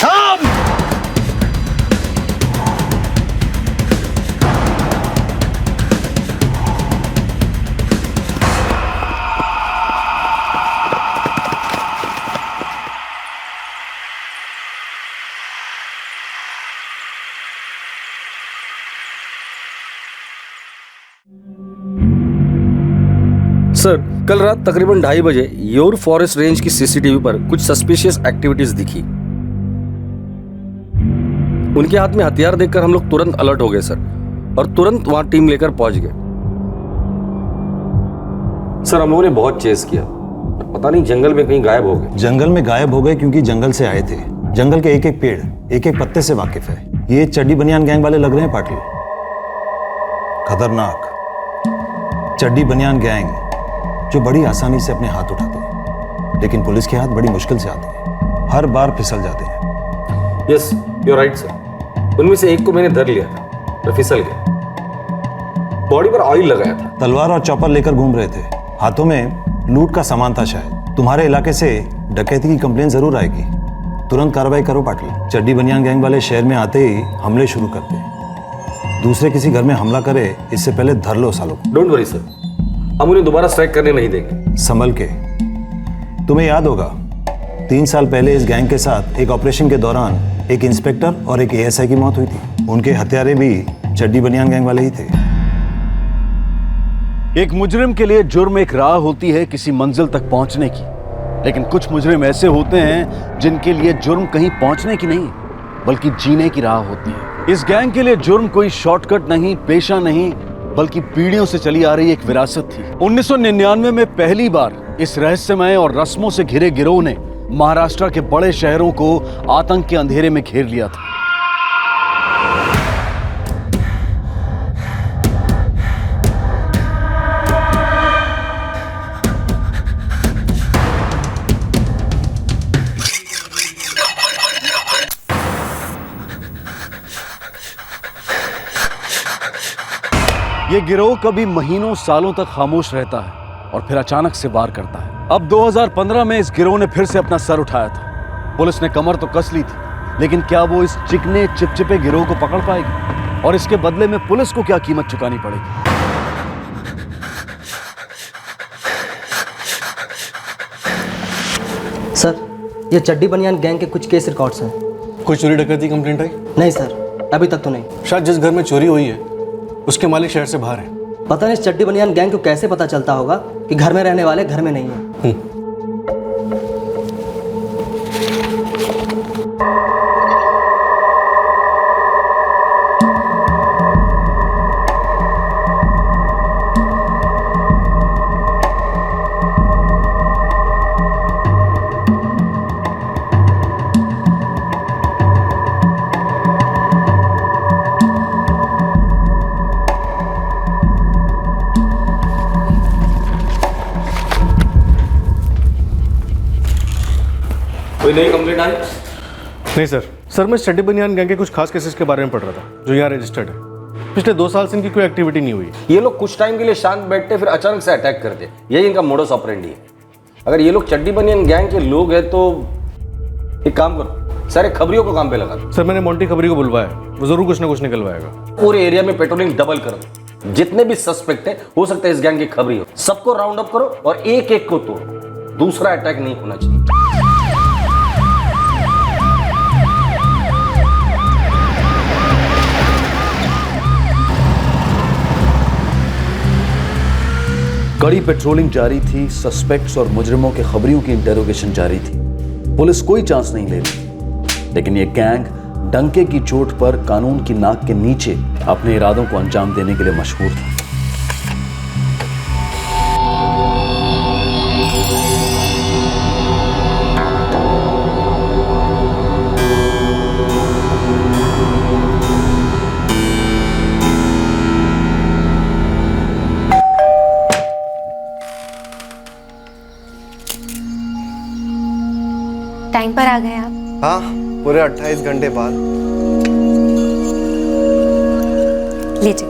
थाम। सर, कल रात तकरीबन 2:30 बजे योर फॉरेस्ट रेंज की सीसीटीवी पर कुछ सस्पिशियस एक्टिविटीज दिखी। उनके हाथ में हथियार देखकर हम लोग तुरंत अलर्ट हो गए सर, और तुरंत वहां टीम लेकर पहुंच गए। सर, हम लोगों ने बहुत चेस किया, पता नहीं जंगल में कहीं गायब हो गए। जंगल में गायब हो गए क्योंकि जंगल से आए थे। जंगल के एक एक पेड़, एक एक पत्ते से वाकिफ है। ये चड्डी बनियान गैंग वाले लग रहे हैं पाटिल। खतरनाक चड्डी बनियान गैंग जो बड़ी आसानी से अपने हाथ उठाते हैं, लेकिन पुलिस के हाथ बड़ी मुश्किल से आते हैं, हर बार फिसल जाते हैं। Yes, you right sir. उनमें से एक को मैंने धर लिया था, तो फिसल गया। बॉडी पर ऑयल लगाया था। तलवार और चॉपर लेकर घूम रहे थे। हाथों में लूट का सामान था शायद। तुम्हारे इलाके से डकैती की कंप्लेन जरूर आएगी। तुरंत कार्रवाई करो पाटिल। चड्डी बनियान गैंग वाले शहर में आते ही हमले शुरू करते हैं। दूसरे किसी घर में हमला करे इससे पहले धर लो सालों को। डोंट वरी सर, हम उन्हें दोबारा स्ट्राइक करने नहीं देंगे। संभल के। तुम्हें याद होगा 3 साल पहले इस गैंग के साथ एक ऑपरेशन के दौरान एक इंस्पेक्टर और एक एएसआई की मौत हुई थी। उनके हत्यारे भी चड्डी बनियान गैंग वाले ही थे। एक मुजरिम के लिए जुर्म एक राह होती है किसी मंजिल तक पहुंचने की, लेकिन कुछ मुजरिम ऐसे होते हैं जिनके लिए जुर्म कहीं पहुंचने की नहीं बल्कि जीने की राह होती है। इस गैंग के लिए जुर्म कोई शॉर्टकट नहीं, पेशा नहीं, बल्कि पीढ़ियों से चली आ रही एक विरासत थी। 1999 में पहली बार इस रहस्यमय और रस्मों से घिरे गिरोह ने महाराष्ट्र के बड़े शहरों को आतंक के अंधेरे में घेर लिया था। ये गिरोह कभी महीनों सालों तक खामोश रहता है और फिर अचानक से वार करता है। अब 2015 में इस गिरोह ने फिर से अपना सर उठाया था। पुलिस ने कमर तो कस ली थी, लेकिन क्या वो इस चिकने चिपचिपे गिरोह को पकड़ पाएगी? और इसके बदले में पुलिस को क्या कीमत चुकानी पड़ेगी? सर, ये चड्डी बनियान गैंग के कुछ केस रिकॉर्ड्स हैं। कोई चोरी डकैती कंप्लेंट आई? नहीं सर, अभी तक तो नहीं। शायद जिस घर में चोरी हुई है उसके मालिक शहर से बाहर है। पता नहीं इस चड्डी बनियान गैंग को कैसे पता चलता होगा कि घर में रहने वाले घर में नहीं है। कोई नई कंप्लेंट आई? नहीं सर मैं चड्डी बनियान गैंग के कुछ खास केसेस के बारे में पढ़ रहा था जो यहाँ रजिस्टर्ड है। पिछले 2 साल से इनकी कोई एक्टिविटी नहीं हुई। ये लोग कुछ टाइम के लिए शांत बैठते फिर अचानक से अटैक करते, यही इनका मोडस ऑपरेंडी है। अगर ये लोग चड्डी बनियान गैंग के लोग हैं तो एक काम करो, सारे खबरियों को काम पे लगा दो। सर मैंने मोंटी खबरी को बुलवाया, वो जरूर कुछ ना कुछ निकलवाएगा। पूरे एरिया में पेट्रोलिंग डबल कर दो। जितने भी सस्पेक्ट है हो सकता है इस गैंग की खबरी हो, सबको राउंड अप करो और एक एक को तोड़ो। दूसरा अटैक नहीं होना चाहिए। कड़ी पेट्रोलिंग जारी थी, सस्पेक्ट्स और मुजरिमों के खबरियों की इंटेरोगेशन जारी थी। पुलिस कोई चांस नहीं ले रही, लेकिन ये गैंग डंके की चोट पर कानून की नाक के नीचे अपने इरादों को अंजाम देने के लिए मशहूर था। टाइम पर आ गए आप। हाँ, पूरे 28 घंटे बाद। लीजिए।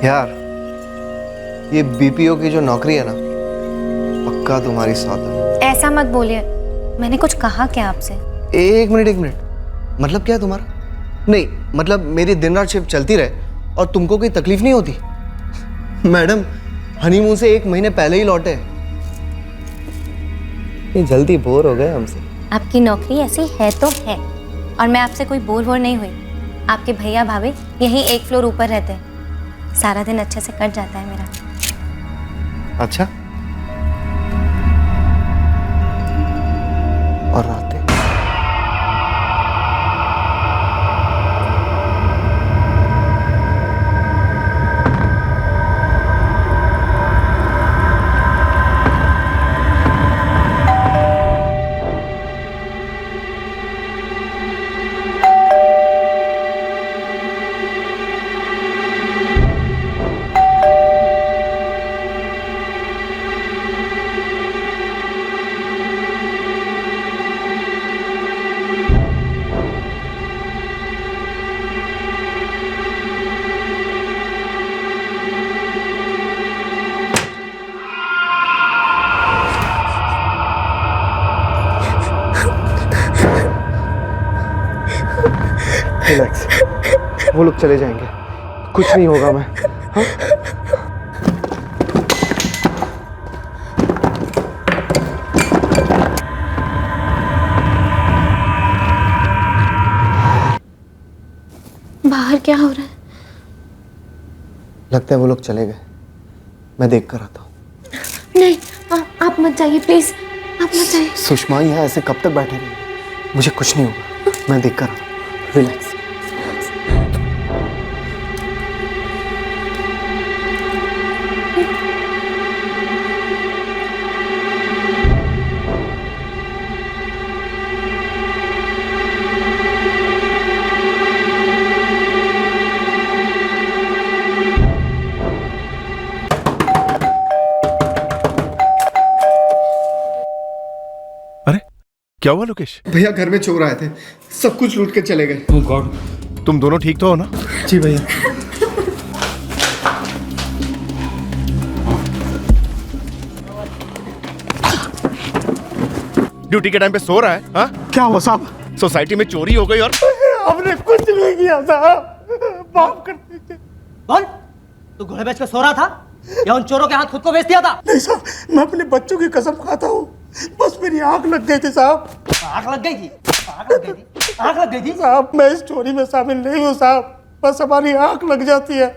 यार, ये बीपीओ की जो नौकरी है ना, पक्का तुम्हारी साथ है। ऐसा मत बोलिए, मैंने कुछ कहा क्या आपसे? एक मिनट, मतलब क्या है तुम्हारा? नहीं मतलब मेरी दिन रात शिफ्ट चलती रहे और तुमको कोई तकलीफ नहीं होती? मैडम हनीमून से 1 महीने पहले ही लौटे, ये जल्दी बोर हो गए हमसे। आपकी नौकरी ऐसी है तो है, और मैं आपसे कोई बोर वोर नहीं हुई। आपके भैया भाभी यहीं 1 फ्लोर ऊपर रहते हैं, सारा दिन अच्छे से कट जाता है मेरा। अच्छा, और रातें? रिलैक्स, वो लोग चले जाएंगे, कुछ नहीं होगा। मैं हाँ? बाहर क्या हो रहा है? लगता है वो लोग चले गए, मैं देख कर आता हूँ। नहीं, आप मत जाइए प्लीज, आप मत जाइए। सुषमा यहाँ ऐसे कब तक बैठे रहेंगे? मुझे कुछ नहीं होगा, मैं देख कर आता हूँ। रिलैक्स। अरे क्या हुआ लोकेश? भैया घर में चोर आए थे, सब कुछ लूट के चले गए। ओह गॉड, तुम दोनों ठीक तो हो ना? जी भैया। ड्यूटी के टाइम पे सो रहा है? हाँ, क्या हुआ साहब? सोसाइटी में चोरी हो गई और हमने कुछ नहीं किया साहब, माफ कर दीजिए। कौन? तू घोड़े बेच कर सो रहा था या उन चोरों के हाथ खुद को बेच दिया था? नहीं साहब, मैं अपने बच्चों की कसम खाता हूँ, बस मेरी आंख लग गई थी साहब। आग लग गई थी? आग लग गई थी? आग लग गई थी? साहब मैं इस चोरी में शामिल नहीं हूँ साहब, बस हमारी आंख लग जाती है।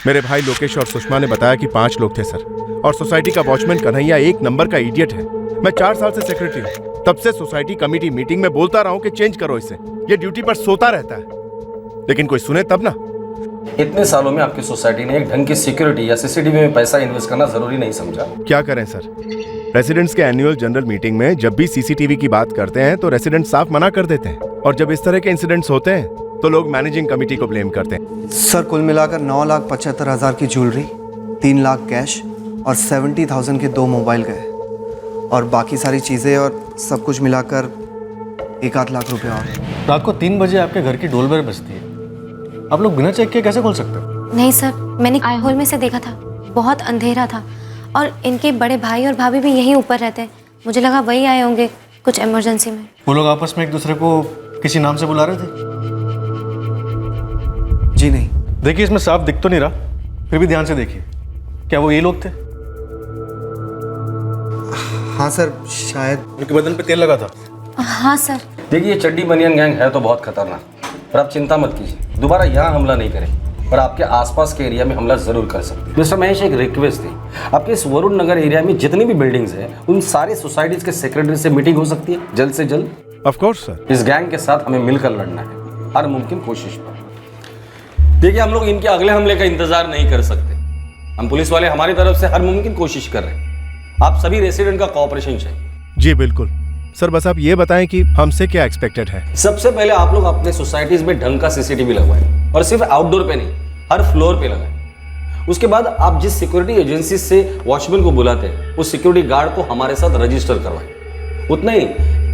मेरे भाई लोकेश और सुषमा ने बताया कि 5 लोग थे सर, और सोसाइटी का वॉचमैन कन्हैया 1 नंबर का इडियट है। मैं 4 साल से सेक्रेटरी हूँ, तब से सोसाइटी कमेटी मीटिंग में बोलता रहा हूँ कि चेंज करो इसे, ये ड्यूटी पर सोता रहता है, लेकिन कोई सुने तब ना। इतने सालों में आपकी सोसाइटी ने एक ढंग की सिक्योरिटी या सीसीटीवी में पैसा इन्वेस्ट करना जरूरी नहीं समझा। क्या करें सर, रेसिडेंट्स के एनुअल जनरल मीटिंग में जब भी सीसीटीवी की बात करते हैं तो रेसिडेंट साफ मना कर देते हैं, और जब इस तरह के इंसिडेंट्स होते हैं तो लोग मैनेजिंग कमेटी को ब्लेम करते हैं। सर कुल मिलाकर 9,75,000 की ज्वेलरी, 3 लाख कैश और 70,000 के 2 मोबाइल गए, और बाकी सारी चीज़ें और सब कुछ मिलाकर 1-8 लाख रुपए और। रात को 3 बजे आपके घर की डोर बेल बजती है, आप लोग बिना चेक किए कैसे खोल सकते हो? नहीं सर, मैंने आई होल में से देखा था, बहुत अंधेरा था, और इनके बड़े भाई और भाभी भी यहीं ऊपर रहते हैं, मुझे लगा वही आए होंगे कुछ इमरजेंसी में। वो लोग आपस में एक दूसरे को किसी नाम से बुला रहे थे? जी नहीं। देखिए इसमें साफ दिख तो नहीं रहा, फिर भी ध्यान से देखिए, क्या वो ये लोग थे? हाँ सर, शायद। उनके बदन पे तेल लगा था? हाँ सर। देखिए ये चड्डी बनियान गैंग है तो बहुत खतरनाक, पर आप चिंता मत कीजिए, दोबारा यहाँ हमला नहीं करें, पर आपके आसपास के एरिया में हमला जरूर कर सकते हैं। मिस्टर महेश, एक रिक्वेस्ट थी, आपके इस वरुण नगर एरिया में जितनी भी बिल्डिंग्स हैं उन सारे सोसाइटीज के सेक्रेटरी से मीटिंग हो सकती है जल्द से जल्द? Of course sir. इस गैंग के साथ हमें मिलकर लड़ना है, हर मुमकिन कोशिश पर। देखिए हम लोग इनके अगले हमले का इंतजार नहीं कर सकते, हम पुलिस वाले हमारी तरफ से हर मुमकिन कोशिश कर रहे हैं, आप सभी रेसिडेंट का कोऑपरेशन चाहिए। जी बिल्कुल सर, बस आप ये बताएं कि हमसे क्या एक्सपेक्टेड है। सबसे पहले आप लोग अपने सोसाइटीज में ढंग का सीसीटीवी लगवाएं, और सिर्फ आउटडोर पे नहीं, हर फ्लोर पे लगाएं। उसके बाद आप जिस सिक्योरिटी एजेंसी से वॉचमैन को बुलाते हैं उस सिक्योरिटी गार्ड को हमारे साथ रजिस्टर करवाएं। उतना ही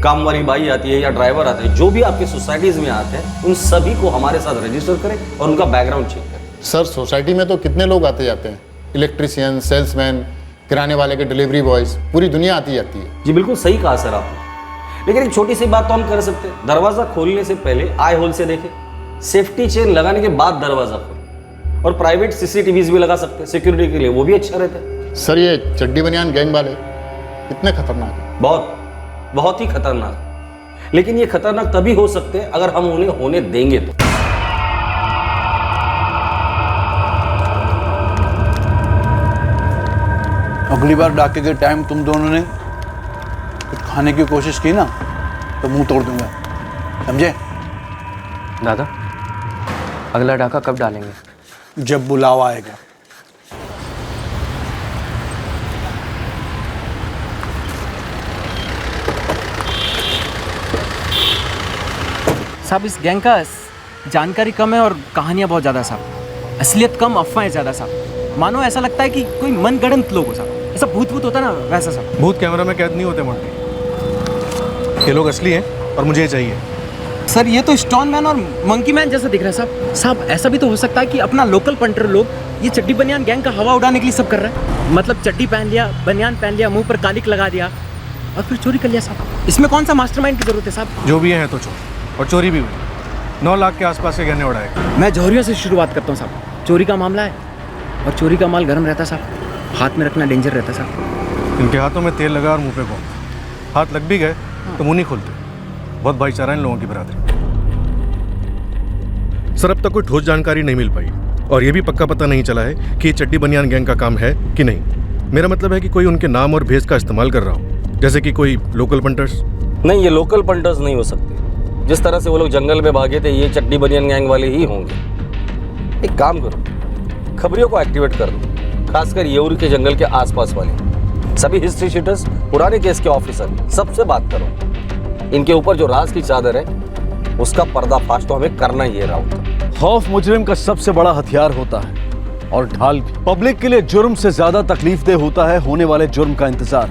काम वाली बाई आती है या ड्राइवर आते हैं, जो भी आपकी सोसाइटीज में आते हैं उन सभी को हमारे साथ रजिस्टर करें और उनका बैकग्राउंड चेक करें। सर सोसाइटी में तो कितने लोग आते जाते हैं, इलेक्ट्रीशियन, सेल्समैन, किराने वाले के डिलीवरी बॉयज, पूरी दुनिया आती जाती है। जी बिल्कुल सही कहा सर आपने, लेकिन एक छोटी सी बात तो हम कर सकते हैं, दरवाजा खोलने से पहले आई होल से देखें, सेफ्टी चेन लगाने के बाद दरवाजा खोलें, और प्राइवेट सीसीटीवीज भी लगा सकते हैं सिक्योरिटी के लिए, वो भी अच्छा रहता है। सर ये चड्डी बनियान गैंग वाले कितने खतरनाक हैं? बहुत ही खतरनाक। लेकिन ये खतरनाक तभी हो सकते हैं अगर हम उन्हें होने देंगे तो। अगली बार डाके के टाइम तुम दोनों ने कुछ खाने की कोशिश की ना तो मुंह तोड़ दूंगा, समझे? दादा, अगला डाका कब डालेंगे? जब बुलावा आएगा। साहब, इस गैंग का जानकारी कम है और कहानियां बहुत ज़्यादा साहब, असलियत कम, अफवाहें ज़्यादा साहब। मानो ऐसा लगता है कि कोई मनगढ़ंत लोग हो साहब, ऐसा भूत होता ना वैसा साहब। भूत कैमरा में कैद नहीं होते मोंटी, ये लोग असली हैं और मुझे ये चाहिए। सर ये तो स्टोन मैन और मंकी मैन जैसा दिख रहा है साहब। साहब ऐसा भी तो हो सकता है कि अपना लोकल पंटर लोग ये चड्डी बनियान गैंग का हवा उड़ाने के लिए सब कर रहा है। मतलब चड्डी पहन लिया, बनियान पहन लिया, मुंह पर कालिक लगा दिया और फिर चोरी कर लिया साहब। इसमें कौन सा मास्टरमाइंड की जरूरत है साहब? जो भी हैं तो चोर, और चोरी भी हुई। 9 लाख के आसपास के गहने उड़ाए। मैं जौहरिया से शुरुआत करता हूँ साहब। चोरी का मामला है और चोरी का माल गर्म रहता साहब, हाथ में रखना डेंजर रहता साहब। इनके हाथों में तेल लगा और मुंह पे घूम, हाथ लग भी गए तो मुंह नहीं खोलते। बहुत भाईचारा इन लोगों की बरादरी। सर अब तक कोई ठोस जानकारी नहीं मिल पाई और ये भी पक्का पता नहीं चला है कि ये चड्डी बनियान गैंग का काम है कि नहीं। मेरा मतलब है कि कोई उनके नाम और भेस का इस्तेमाल कर रहा हो, जैसे कि कोई लोकल पंटर्स। नहीं, ये लोकल पंटर्स नहीं हो सकते। जिस तरह से वो लोग जंगल में भागे थे, ये चड्डी बनियान गैंग वाले ही होंगे। एक काम करो, खबरियों को एक्टिवेट कर दो, खासकर येउर के जंगल के आसपास वाले सभी हिस्ट्री शीटर्स, पुराने केस के ऑफिसर, सबसे बात करो। इनके ऊपर जो राज की चादर है उसका पर्दाफाश तो हमें करना ही है राउत। खौफ मुजरिम का सबसे बड़ा हथियार होता है और ढाल भी। पब्लिक के लिए जुर्म से ज्यादा तकलीफदेह होता है होने वाले जुर्म का इंतजार,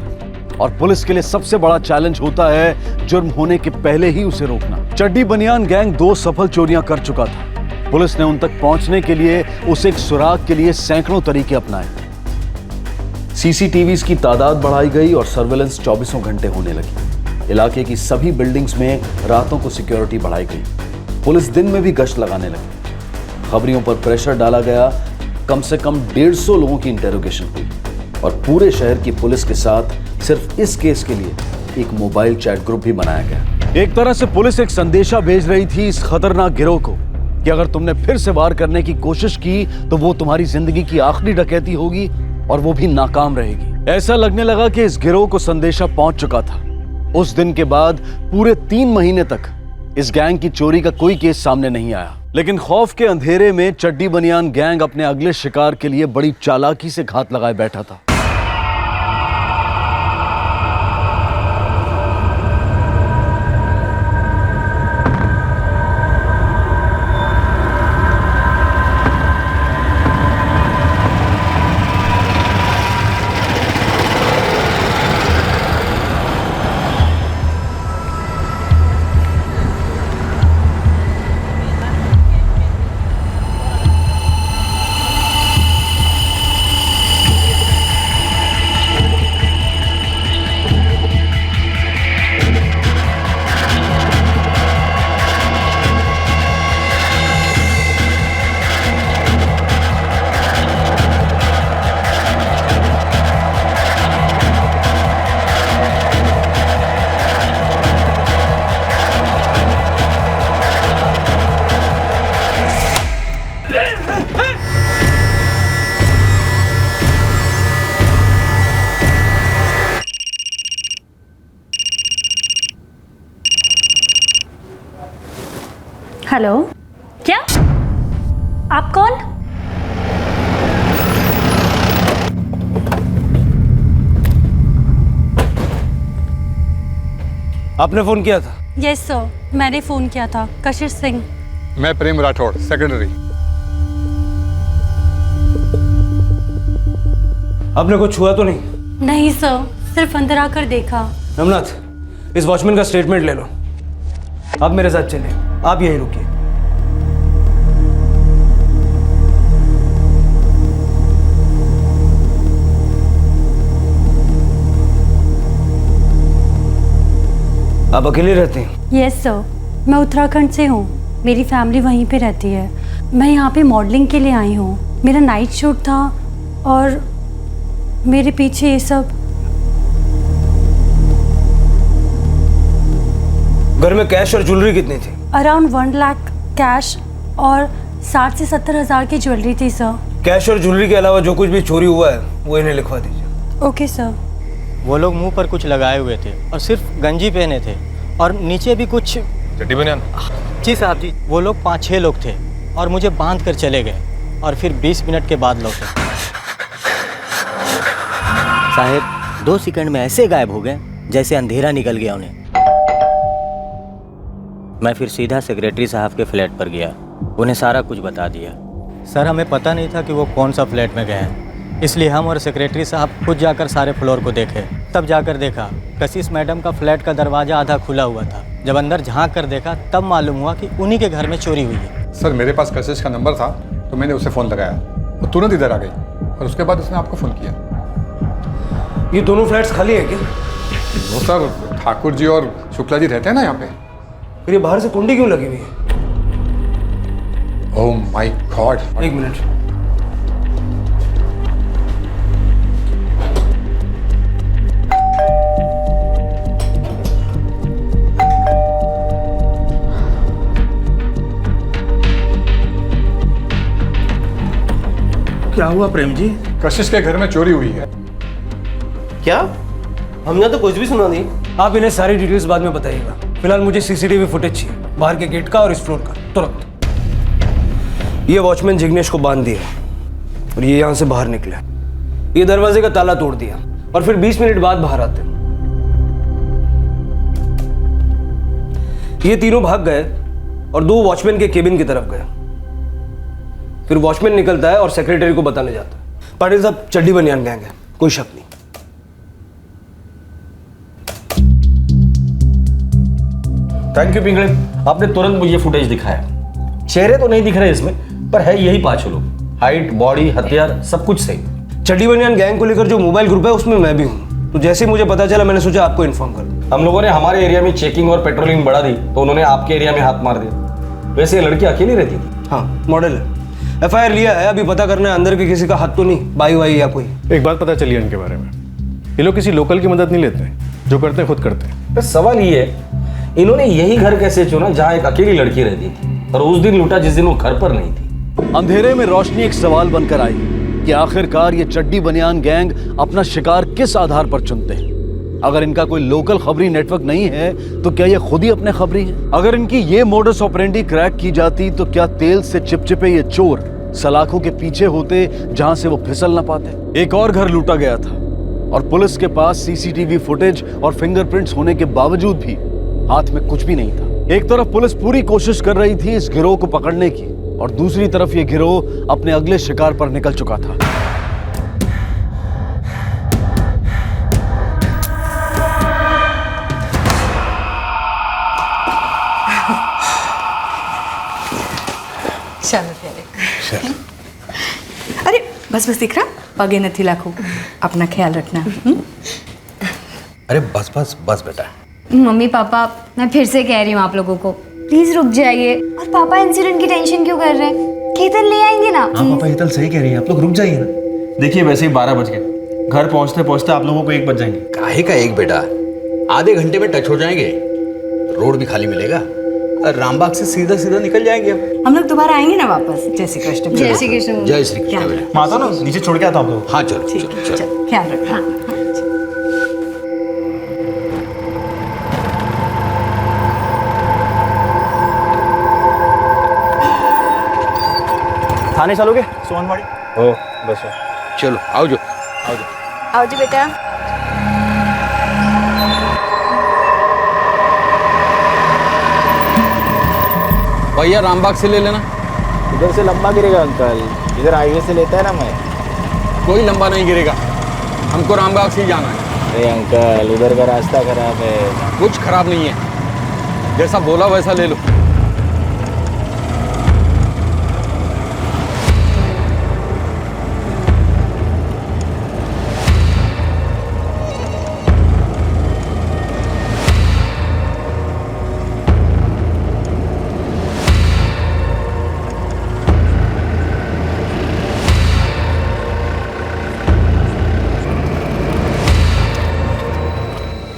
और पुलिस के लिए सबसे बड़ा चैलेंज होता है जुर्म होने के पहले ही उसे रोकना। चड्डी बनियान गैंग 2 सफल चोरियां कर चुका था। पुलिस ने उन तक पहुंचने के लिए उसे एक सुराग के लिए सैकड़ों तरीके अपनाए। सीसीटीवीज की तादाद बढ़ाई गई और सर्वेलेंस 24 घंटे होने लगी। इलाके की सभी बिल्डिंग्स में रातों को सिक्योरिटी बढ़ाई गई। पुलिस दिन में भी गश्त लगाने लगी। खबरियों पर प्रेशर डाला गया। कम से कम 150 लोगों की इंटेरोगेशन हुई और पूरे शहर की पुलिस के साथ सिर्फ इस केस के लिए एक मोबाइल चैट ग्रुप भी बनाया गया। एक तरह से पुलिस एक संदेशा भेज रही थी इस खतरनाक गिरोह को कि अगर तुमने फिर से वार करने की कोशिश की तो वो तुम्हारी जिंदगी की आखिरी डकैती होगी और वो भी नाकाम रहेगी। ऐसा लगने लगा कि इस गिरोह को संदेशा पहुंच चुका था। उस दिन के बाद पूरे 3 महीने तक इस गैंग की चोरी का कोई केस सामने नहीं आया। लेकिन खौफ के अंधेरे में चड्डी बनियान गैंग अपने अगले शिकार के लिए बड़ी चालाकी से घात लगाए बैठा था। हेलो, क्या आप कौन? आपने फोन किया था? यस सर, मैंने फोन किया था। कशिश सिंह। मैं प्रेम राठौड़, सेक्रेटरी। आपने कुछ छुआ तो नहीं? नहीं सर, सिर्फ अंदर आकर देखा। रमनाथ, इस वॉचमैन का स्टेटमेंट ले लो। आप मेरे साथ चलें, आप यहीं रुकिए। आप अकेले रहते हैं? यस सर, मैं उत्तराखंड से हूँ। मेरी फैमिली वहीं पे रहती है। मैं यहाँ पे मॉडलिंग के लिए आई हूँ। मेरा नाइट शूट था और मेरे पीछे ये सब। घर में कैश और ज्वेलरी कितनी थी? अराउंड 1 लाख कैश और 60 से 70 हज़ार की ज्वेलरी थी सर। कैश और ज्वेलरी के अलावा जो कुछ भी चोरी हुआ है वो इन्हें लिखवा दीजिए। Okay sir. वो लोग मुंह पर कुछ लगाए हुए थे और सिर्फ गंजी पहने थे और नीचे भी कुछ चड्डी बनियान? जी साहब जी, वो लोग 5-6 लोग थे और मुझे बांध कर चले गए और फिर 20 मिनट के बाद लौटे। साहब 2 सेकंड में ऐसे गायब हो गए जैसे अंधेरा निकल गया उन्हें। मैं फिर सीधा सेक्रेटरी साहब के फ्लैट पर गया, उन्हें सारा कुछ बता दिया। सर हमें पता नहीं था कि वो कौन सा फ्लैट में गए हैं, इसलिए हम और सेक्रेटरी साहब खुद जाकर सारे फ्लोर को देखे। तब जाकर देखा कशिश मैडम का फ्लैट का दरवाज़ा आधा खुला हुआ था। जब अंदर झांक कर देखा तब मालूम हुआ कि उन्हीं के घर में चोरी हुई है। सर मेरे पास कशिश का नंबर था तो मैंने उसे फ़ोन लगाया, वो तुरंत इधर आ गई और उसके बाद उसने आपको फ़ोन किया। ये दोनों फ्लैट्स खाली है क्या? वो सर ठाकुर जी और शुक्ला जी रहते हैं ना यहाँ पे। फिर ये बाहर से कुंडी क्यों लगी हुई है? Oh my God. 1 मिनट। क्या हुआ प्रेम जी? कशिश के घर में चोरी हुई है। क्या? हमने तो कुछ भी सुना नहीं। आप इन्हें सारी डिटेल्स बाद में बताइएगा। फिलहाल मुझे सीसीटीवी फुटेज चाहिए, बाहर के गेट का और इस फ्लोर का, तुरंत। ये वॉचमैन जिग्नेश को बांध दिया और ये यहाँ से बाहर निकले। ये दरवाजे का ताला तोड़ दिया और फिर 20 मिनट बाद बाहर आते। ये तीनों भाग गए और 2 वॉचमैन के केबिन की तरफ गए। फिर वॉचमैन निकलता है और सेक्रेटरी को बताने जाता है। पाटिल साहब चड्डी बनियान गैंग है, कोई शक नहीं। थैंक यू पिंगले, आपने तुरंत मुझे फुटेज दिखाया। चेहरे तो नहीं दिख रहे इसमें, पर है यही 5 लोग। हाइट, बॉडी, हथियार सब कुछ सही। चड्डी बनियान गैंग को लेकर जो मोबाइल ग्रुप है उसमें मैं भी हूँ, तो जैसे ही मुझे पता चला मैंने सोचा आपको इन्फॉर्म कर दूं। हम लोगों ने हमारे एरिया में चेकिंग और पेट्रोलिंग बढ़ा दी तो उन्होंने आपके एरिया में हाथ मार दिया। वैसे ये लड़की अकेली रहती थी? हाँ, मॉडल है। FIR लिया है, अभी पता करना है अंदर के किसी का हाथ तो नहीं, बाई वाई या कोई। एक बात पता चली है इनके बारे में, ये लोग किसी लोकल की मदद नहीं लेते, जो करते हैं खुद करते हैं। बस सवाल ये है, इन्होंने यही घर कैसे चुना जहाँ एक अकेली लड़की रहती थी और उस दिन लूटा जिस दिन वो घर पर नहीं थी? अंधेरे में रोशनी एक सवाल बनकर आई कि आखिरकार ये चड्डी बनियान गैंग अपना शिकार किस आधार पर चुनते हैं। अगर इनका कोई लोकल खबरी नेटवर्क नहीं है तो क्या ये खुद ही अपने खबरी हैं? अगर इनकी ये मोडस ऑपरेंडी क्रैक की जाती तो क्या तेल से चिपचिपे ये चोर सलाखों के पीछे होते जहां से वो फिसल ना पाते? एक और घर लूटा गया था और पुलिस के पास CCTV फुटेज और फिंगरप्रिंट्स होने के बावजूद भी हाथ में कुछ भी नहीं था। एक तरफ पुलिस पूरी कोशिश कर रही थी इस गिरोह को पकड़ने की और दूसरी तरफ ये गिरोह अपने अगले शिकार पर निकल चुका था। ચાલો ત્યારે અરે બસ બસ દીકરા પગે નથી લાખું अपना ख्याल रखना। अरे बस बस बस बेटा। मम्मी पापा, मैं फिर से कह रही हूँ आप लोगों को, प्लीज रुक जाइए। और पापा इंसिडेंट की टेंशन क्यों कर रहे हैं? केतन ले आएंगे ना। हाँ पापा, हीतल सही कह रही है, आप लोग रुक जाइए ना। देखिए वैसे ही 12 बज गए, घर पहुंचते पहुंचते आप लोगों को 1 बज जाएंगे। काहे का 1 बेटा, आधे घंटे में टच हो जाएंगे, रोड भी खाली मिलेगा और रामबाग से सीधा सीधा निकल जाएंगे। अब हम लोग दोबारा आएंगे ना वापस। जय श्री कृष्ण। जय श्री कृष्ण। जय श्री कृष्ण। माता ना नीचे छोड़ के आता हूँ आप लोग। हाँ चलो ठीक है, चल ख्याल रखना। थाने चलोगे? सोनवाड़ी। ओ बस चलो आओ जो आओ जी बेटा। भैया रामबाग से ले लेना। इधर से लंबा गिरेगा अंकल, इधर हाईवे से लेता है ना मैं। कोई लंबा नहीं गिरेगा, हमको रामबाग से ही जाना है। अरे अंकल उधर का रास्ता खराब है। कुछ खराब नहीं है, जैसा बोला वैसा ले लो।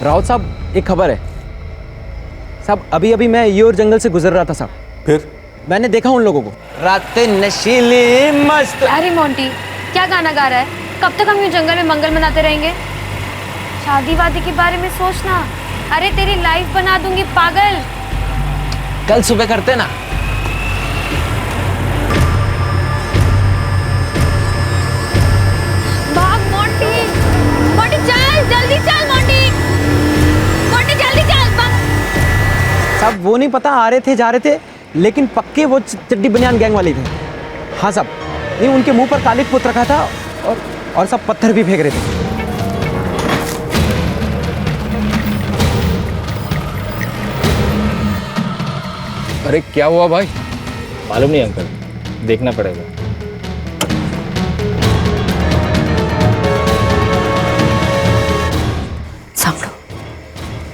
राउत साहब एक खबर है साहब। अभी अभी मैं ये और जंगल से गुजर रहा था साहब। फिर मैंने देखा उन लोगों को। रातें नशीली मस्त। अरे मोंटी क्या गाना गा रहा है? कब तक हम यूं जंगल में मंगल मनाते रहेंगे? शादी वादी के बारे में सोचना। अरे तेरी लाइफ बना दूंगी पागल। कल सुबह करते ना। भाग मोंटी, मोंटी चल जल्दी चल मोंटी, मोंटी जल्दी चल। साहब वो नहीं पता आ रहे थे जा रहे थे, लेकिन पक्के वो चड्डी बनियान गैंग वाले थे। हाँ साहब, नहीं उनके मुंह पर कालिक पुत रखा था और सब पत्थर भी फेंक रहे थे। अरे क्या हुआ भाई? मालूम नहीं अंकल, देखना पड़ेगा। સાંભળો,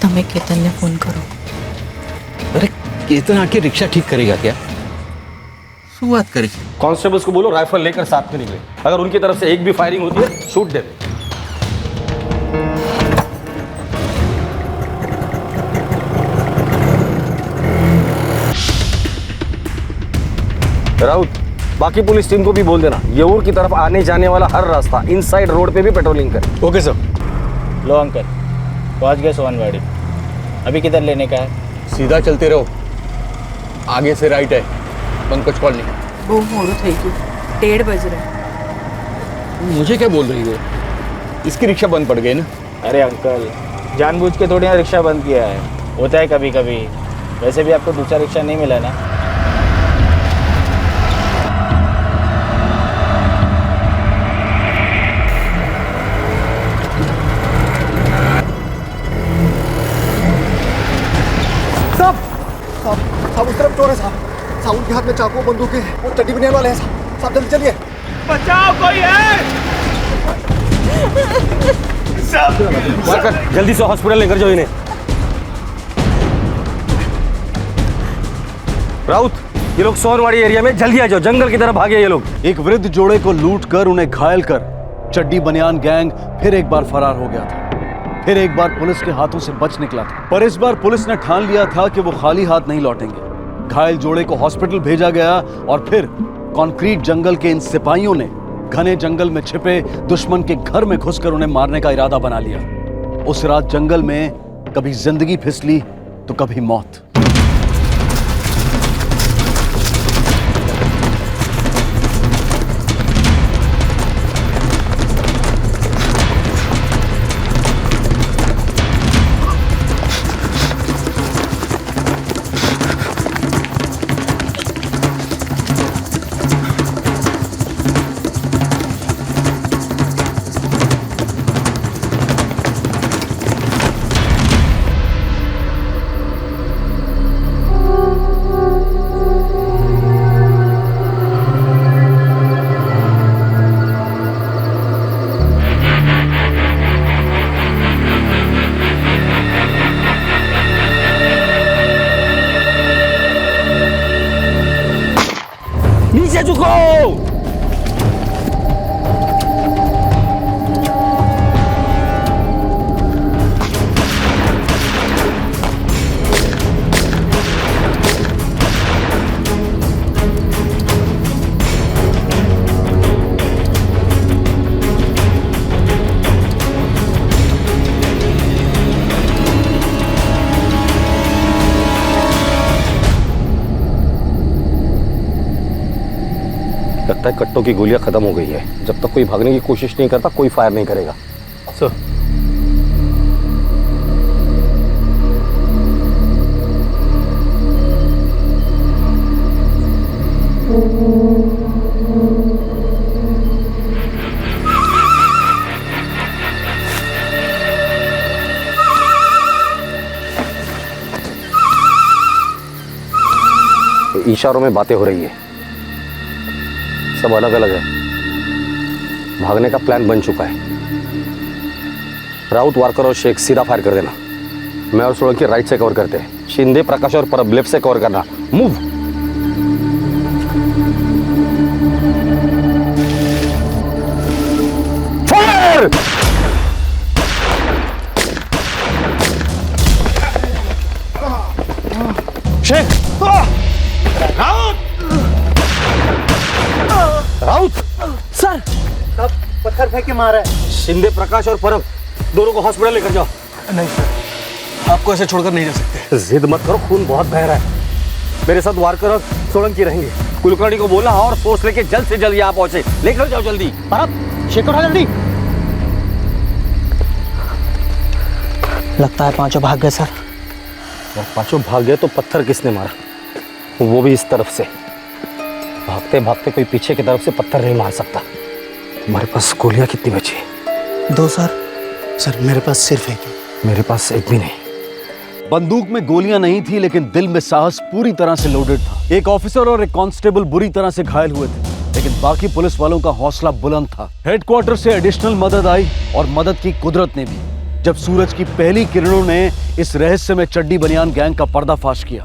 તમે કેતનને ફોન કરો। अरे केतन आके रिक्शा ठीक करेगा क्या? शुरुआत करें। कांस्टेबल्स को बोलो राइफल लेकर साथ में निकले। अगर उनकी तरफ से एक भी फायरिंग होती है शूट दे। राउत, बाकी पुलिस टीम को भी बोल देना येऊर की तरफ आने जाने वाला हर रास्ता इनसाइड रोड पे भी पेट्रोलिंग करे। Okay sir. लो अंकल, पहुंच गए सोनवाड़ी। अभी किधर लेने का है? सीधा चलते रहो, आगे से राइट है, पंकज कॉलोनी। બહુ મોડું થઈ ગયું, 1:30 બજ रहा। मुझे क्या बोल रही हो? इसकी रिक्शा बंद पड़ गई ना। अरे अंकल, जानबूझ के थोड़ी ना रिक्शा बंद किया है, होता है कभी कभी। वैसे भी आपको दूसरा रिक्शा नहीं मिला ना। साहब उस तरफ चोर है साहब। साहब उनके हाथ में चाकू बंदूक है, वो चड्डी बनियान वाले हैं साहब। साहब जल्दी चलिए। बचाओ कोई है। वर्कर जल्दी से हॉस्पिटल लेकर जाओ इन्हें। राउत, ये लोग सोनवाड़ी एरिया में जल्दी आ जाओ, जंगल की तरफ भागे ये लोग। एक वृद्ध जोड़े को लूटकर उन्हें घायल कर चड्डी बनियान गैंग फिर एक बार फरार हो गया था। फिर एक बार पुलिस के हाथों से बच निकला था, पर इस बार पुलिस ने ठान लिया था कि वो खाली हाथ नहीं लौटेंगे। घायल जोड़े को हॉस्पिटल भेजा गया और फिर कंक्रीट जंगल के इन सिपाहियों ने घने जंगल में छिपे दुश्मन के घर में घुसकर उन्हें मारने का इरादा बना लिया। उस रात जंगल में कभी जिंदगी फिसली तो कभी मौत। नीचे झुको। लगता है कट्टों की गोलियां खत्म हो गई है। जब तक कोई भागने की कोशिश नहीं करता कोई फायर नहीं करेगा। सर, इशारों में बातें हो रही है, सब अलग अलग है। भागने का प्लान बन चुका है। राउत, वारकर और शेख सीधा फायर कर देना। मैं और सोलंकी राइट से कवर करते हैं। शिंदे, प्रकाश और परब लेफ्ट से कवर करना। Move. Fire! Sheikh! Raut! Sir पत्थर फेंक के मारा है। शिंदे, प्रकाश और परब दोनों को हॉस्पिटल लेकर जाओ। नहीं सर, आपको ऐसे छोड़कर नहीं जा सकते। जिद मत करो, खून बहुत बह रहा है। मेरे साथ वारकर और सोलंकी रहेंगे। कुलकर्णी को बोला और फोर्स लेके जल्द से जल्द यहाँ पहुंचे। लेकर जाओ जल्दी। परब, शेख उठा जल्दी। लगता है पांचों भाग गए सर। और पांचों भाग गए तो पत्थर किसने मारा? वो भी इस तरफ से। भागते भागते कोई पीछे की तरफ से पत्थर नहीं मार सकता। तुम्हारे पास गोलियां कितनी बची? 2 सर। सर मेरे पास सिर्फ एक है। मेरे पास एक भी नहीं। बंदूक में गोलियां नहीं थी, लेकिन दिल में साहस पूरी तरह से लोडेड था। एक ऑफिसर और एक कांस्टेबल बुरी तरह से घायल हुए थे, लेकिन बाकी पुलिस वालों का हौसला बुलंद था। हेडक्वार्टर से एडिशनल मदद आई और मदद की कुदरत ने भी, जब सूरज की पहली किरणों ने इस रहस्यमय चड्डी बनियान गैंग का पर्दाफाश किया।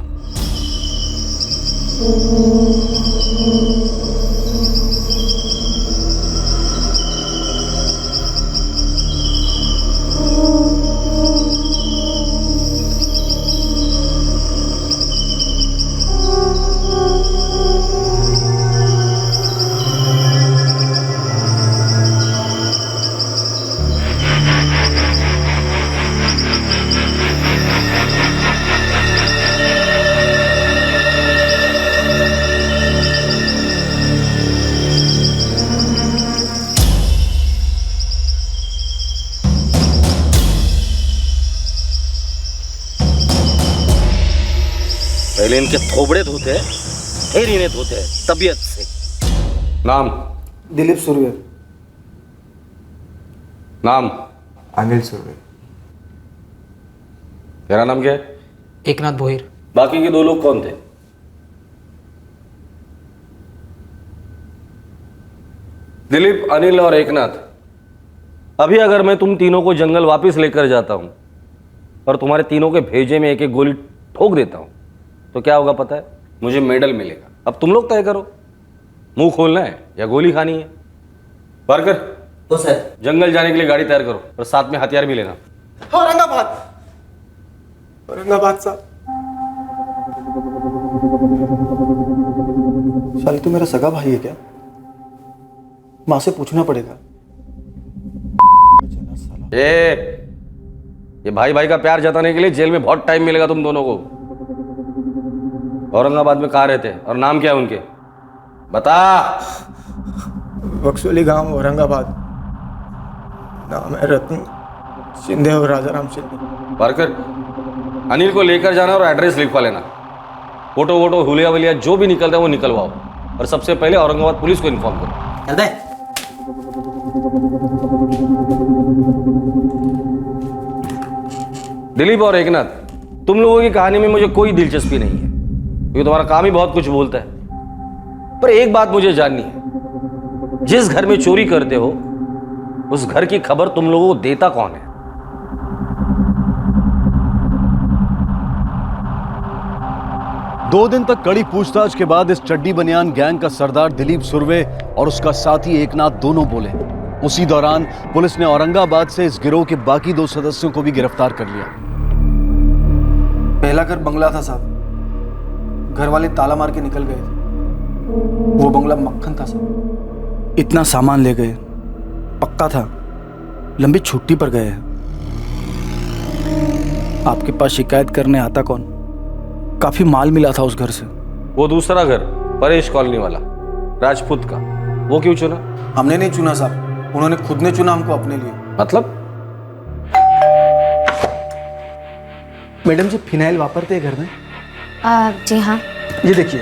पहले इनके थोबड़े धोते हैं, फिर इन्हें धोते हैं तबीयत से। नाम? दिलीप सुरवे। नाम? अनिल सुरवे। तेरा नाम क्या है? एकनाथ भोईर। बाकी के 2 लोग कौन थे? दिलीप, अनिल और एकनाथ। अभी अगर मैं तुम तीनों को जंगल वापस लेकर जाता हूं और तुम्हारे तीनों के भेजे में एक एक गोली ठोक देता हूं, तो क्या होगा पता है? मुझे मेडल मिलेगा। अब तुम लोग तय करो, मुंह खोलना है या गोली खानी है। पारकर, तो सर जंगल जाने के लिए गाड़ी तैयार करो और साथ में हथियार भी लेना। औरंगाबाद। औरंगाबाद साहब। साली तू मेरा सगा भाई है क्या? माँ से पूछना पड़ेगा। ये भाई भाई का प्यार जताने के लिए जेल में बहुत टाइम मिलेगा तुम दोनों को। औरंगाबाद में कहाँ रहते हैं और नाम क्या है उनके? बता। बक्सोली गांव, औरंगाबाद। नाम है रत्न शिंदे और राजाराम शिंदे। पारकर, अनिल को लेकर जाना और एड्रेस लिखवा लेना। फोटो वोटो हुलिया वलिया जो भी निकलता है वो निकलवाओ और सबसे पहले औरंगाबाद पुलिस को इन्फॉर्म करो। चल दे। दिलीप और एकनाथ, तुम लोगों की कहानी में मुझे कोई दिलचस्पी नहीं है क्योंकि तुम्हारा काम ही बहुत कुछ बोलता है। पर एक बात मुझे जाननी है, जिस घर में चोरी करते हो उस घर की खबर तुम लोगों को देता कौन है? दो दिन तक कड़ी पूछताछ के बाद इस चड्डी बनियान गैंग का सरदार दिलीप सुरवे और उसका साथी एकनाथ दोनों बोले। उसी दौरान पुलिस ने औरंगाबाद से इस गिरोह के बाकी 2 सदस्यों को भी गिरफ्तार कर लिया। पहला घर बंगला था साहब। घर वाले ताला मार के निकल गए थे। वो बंगला मक्खन था साहब। इतना सामान ले गए, पक्का था लंबी छुट्टी पर गए हैं। आपके पास शिकायत करने आता कौन? काफी माल मिला था उस घर से। वो दूसरा घर, परेश कॉलोनी वाला, राजपूत का, वो क्यों चुना? हमने नहीं चुना साहब, उन्होंने खुद ने चुना हमको अपने लिए। मतलब? मैडम जी फिनाइल वापरते हैं घर में? जी हाँ। ये देखिए,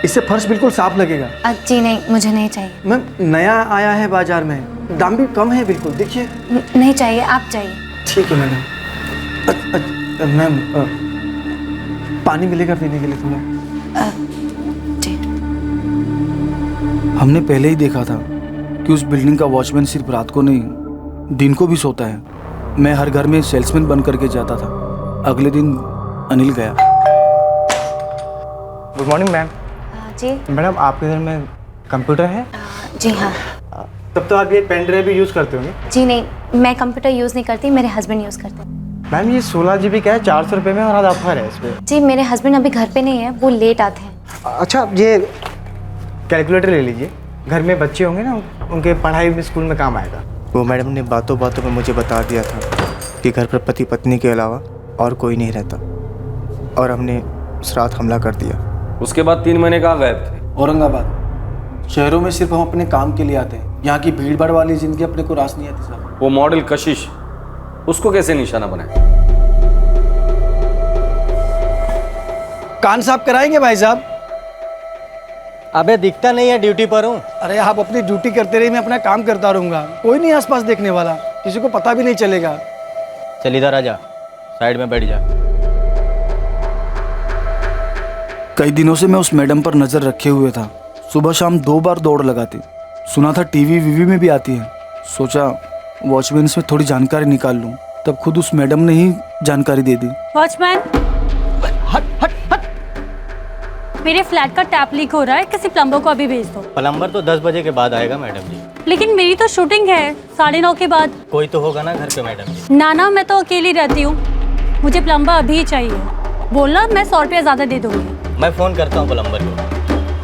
इससे फर्श बिल्कुल साफ लगेगा। जी नहीं, मुझे नहीं चाहिए। मैम नया आया है बाजार में, दाम भी कम है बिल्कुल। देखिए। नहीं चाहिए, आप चाहिए। ठीक है मैडम। मैम पानी मिलेगा पीने के लिए थोड़ा? जी। हमने पहले ही देखा था कि उस बिल्डिंग का वॉचमैन सिर्फ रात को नहीं दिन को भी सोता है। मैं हर घर में सेल्समैन बन करके जाता था। अगले दिन अनिल गया। Good morning ma'am. जी मैडम, आपके घर में कंप्यूटर है? जी हाँ। तब तो आप ये पेन ड्राइव भी यूज़ करते होंगे? जी नहीं, मैं कंप्यूटर यूज़ नहीं करती, मेरे हस्बैंड यूज़ करते हैं। मैम ये 16 GB का है, 400 रुपये में, और आज ऑफर है इस पर। जी मेरे हस्बैंड अभी घर पे नहीं है, वो लेट आते हैं। अच्छा ये कैलकुलेटर ले लीजिए, घर में बच्चे होंगे ना, उनके पढ़ाई में स्कूल में काम आएगा। वो मैडम ने बातों बातों में मुझे बता दिया था कि घर पर पति पत्नी के अलावा और कोई नहीं रहता, और हमने उस रात हमला कर दिया। उसके बाद 3 महीने कहाँ गायब थे? औरंगाबाद। शहरों में सिर्फ हम अपने काम के लिए आते हैं, यहाँ की भीड़ भाड़ वाली जिंदगी अपने को रास नहीं आती साहब। वो मॉडल कशिश, उसको कैसे निशाना बनाए? कान साफ कराएंगे भाई साहब? अबे दिखता नहीं है, ड्यूटी पर हूँ। अरे आप अपनी ड्यूटी करते रहिए, मैं अपना काम करता रहूंगा, कोई नहीं आसपास देखने वाला, किसी को पता भी नहीं चलेगा। चल इधर आ जा, साइड में बैठ जा। कई दिनों से मैं उस मैडम पर नजर रखे हुए था, सुबह शाम 2 बार दौड़ लगाती, सुना था टीवी वीवी में भी आती है, सोचा वॉचमैन से थोड़ी जानकारी निकाल लूं, तब खुद उस मैडम ने ही जानकारी दे दी। वॉचमैन, मेरे फ्लैट का टैप लीक हो रहा है, किसी प्लम्बर को अभी भेज दो। प्लम्बर तो 10 बजे के बाद आएगा मैडम जी। लेकिन मेरी तो शूटिंग है 9:30 के बाद। कोई तो होगा ना घर पे मैडम जी। ना मैं तो अकेली रहती हूँ, मुझे प्लम्बर अभी चाहिए। बोलना, मैं 100 रुपया ज्यादा दे दूंगी। मैं फोन करता हूँ प्लम्बर को।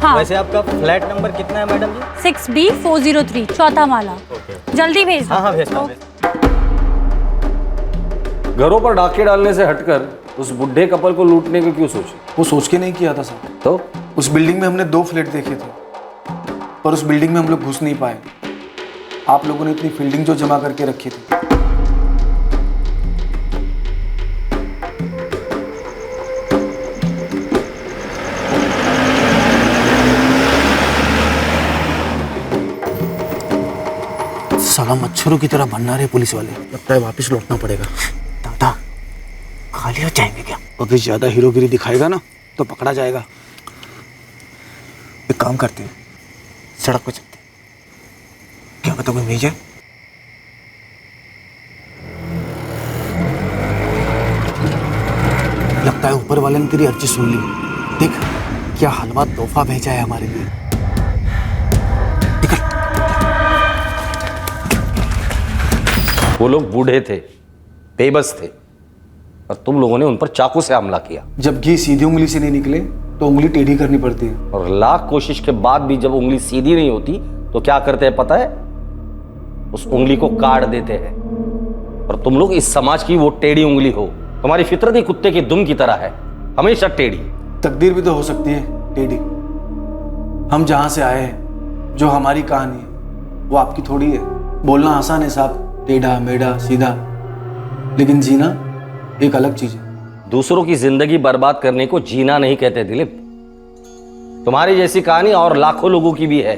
हाँ। वैसे आपका फ्लैट नंबर कितना है मैडम जी? 6B403, चौथा माला। जल्दी भेज दो। हाँ भेजता हूँ। घरों पर डाके डालने से हटकर उस बुढ़े कपल को लूटने को क्यों सोचे? वो सोच के नहीं किया था सर। तो उस बिल्डिंग में हमने 2 फ्लैट देखे थे, पर उस बिल्डिंग में हम लोग घुस नहीं पाए। आप लोगों ने इतनी फील्डिंग जो जमा करके रखी थी। साला मच्छरों की तरह बनना रहे पुलिस वाले, लगता है वापस लौटना पड़ेगा। दादा खाली हो जाएंगे क्या? अगर ज्यादा हीरोगिरी दिखाएगा ना तो पकड़ा जाएगा। एक काम करते हैं, सड़क पर चलते हैं, क्या पता कोई मिल जाए। लगता है ऊपर वाले ने तेरी अर्जी सुन ली। देख क्या हलवा तोहफा भेजा है हमारे लिए। वो लोग बूढ़े थे, बेबस थे, और तुम लोगों ने उन पर चाकू से हमला किया। जब घी सीधी उंगली से नहीं निकले तो उंगली टेढ़ी करनी पड़ती है। और लाख कोशिश के बाद भी जब उंगली सीधी नहीं होती तो क्या करते हैं पता है? उस उंगली को काट देते हैं। और तुम लोग इस समाज की वो टेढ़ी उंगली हो। तुम्हारी फितरत ही कुत्ते की दुम की तरह है, हमेशा टेढ़ी। तकदीर भी तो हो सकती है टेढ़ी। हम जहां से आए हैं, जो हमारी कहानी है, वो आपकी थोड़ी है। बोलना आसान है साहब, टेढ़ा मेढ़ा सीधा, लेकिन जीना एक अलग चीज है। दूसरों की जिंदगी बर्बाद करने को जीना नहीं कहते दिलीप। तुम्हारी जैसी कहानी और लाखों लोगों की भी है,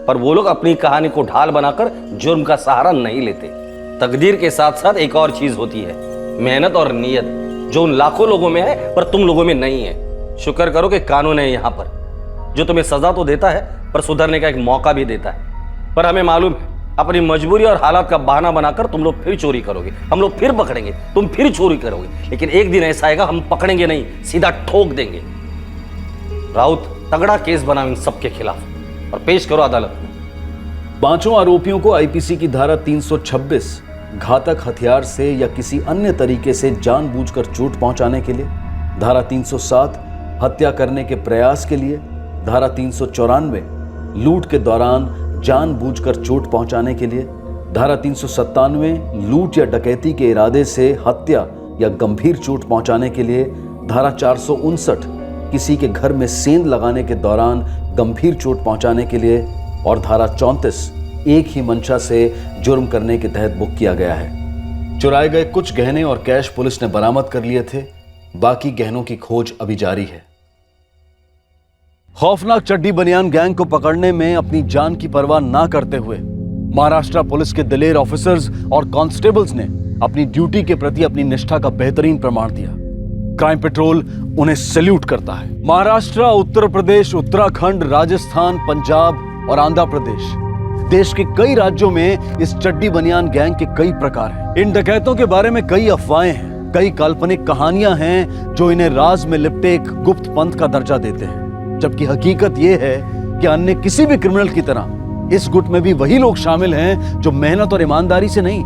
पर वो लोग अपनी कहानी को ढाल बनाकर जुर्म का सहारा नहीं लेते। तकदीर के साथ साथ एक और चीज होती है, मेहनत और नीयत, जो उन लाखों लोगों में है पर तुम लोगों में नहीं है। शुक्र करो कि कानून है यहाँ पर, जो तुम्हें सजा तो देता है पर सुधरने का एक मौका भी देता है। पर हमें मालूम है अपनी मजबूरी और हालात का बहाना बनाकर तुम लोग फिर चोरी करोगे, हम लोग फिर पकड़ेंगे, तुम फिर चोरी करोगे। लेकिन एक दिन ऐसा आएगा हम पकड़ेंगे नहीं, सीधा ठोक देंगे। राउत तगड़ा केस बनाओ इन सबके खिलाफ और पेश करो अदालत में। 5 आरोपियों को आईपीसी की धारा 326 घातक हथियार से या किसी अन्य तरीके से जानबूझकर चोट पहुंचाने के लिए, धारा 307 हत्या करने के प्रयास के लिए, धारा 394 लूट के दौरान जानबूझकर चोट पहुंचाने के लिए, धारा 397 लूट या डकैती के इरादे से हत्या या गंभीर चोट पहुंचाने के लिए, धारा 459 किसी के घर में सेंध लगाने के दौरान गंभीर चोट पहुंचाने के लिए, और धारा 34 एक ही मंशा से जुर्म करने के तहत बुक किया गया है। चुराए गए कुछ गहने और कैश पुलिस ने बरामद कर लिए थे, बाकी गहनों की खोज अभी जारी है। खौफनाक चड्डी बनियान गैंग को पकड़ने में अपनी जान की परवाह ना करते हुए महाराष्ट्र पुलिस के दिलेर ऑफिसर्स और कांस्टेबल्स ने अपनी ड्यूटी के प्रति अपनी निष्ठा का बेहतरीन प्रमाण दिया। क्राइम पेट्रोल उन्हें सैल्यूट करता है। महाराष्ट्र, उत्तर प्रदेश, उत्तराखंड, राजस्थान, पंजाब और आंध्र प्रदेश, देश के कई राज्यों में इस चड्डी बनियान गैंग के कई प्रकार हैं। इन डकैतों के बारे में कई अफवाहें हैं, कई काल्पनिक कहानियां हैं जो इन्हें राज में लिपटे एक गुप्त पंथ का दर्जा देते हैं, जबकि हकीकत यह है कि अन्य किसी भी क्रिमिनल की तरह इस गुट में भी वही लोग शामिल हैं जो मेहनत और ईमानदारी से नहीं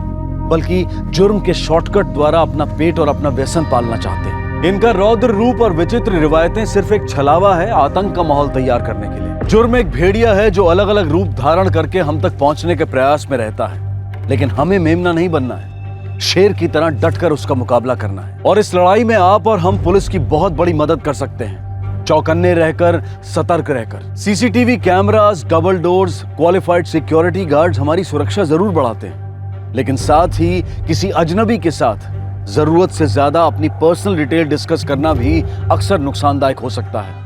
बल्कि जुर्म के शॉर्टकट द्वारा अपना पेट और अपना व्यसन पालना चाहते हैं। इनका रौद्र रूप और विचित्र रिवायतें सिर्फ एक छलावा है आतंक का माहौल तैयार करने के लिए। जुर्म एक भेड़िया है जो अलग अलग रूप धारण करके हम तक पहुंचने के प्रयास में रहता है, लेकिन हमें मेमना नहीं बनना है, शेर की तरह डटकर उसका मुकाबला करना है। और इस लड़ाई में आप और हम पुलिस की बहुत बड़ी मदद कर सकते हैं, चौकन्ने रहकर, सतर्क रहकर। CCTV cameras, double doors, qualified security guards हमारी सुरक्षा जरूर बढ़ाते हैं, लेकिन साथ ही किसी अजनबी के साथ जरूरत से ज्यादा अपनी पर्सनल डिटेल डिस्कस करना भी अक्सर नुकसानदायक हो सकता है।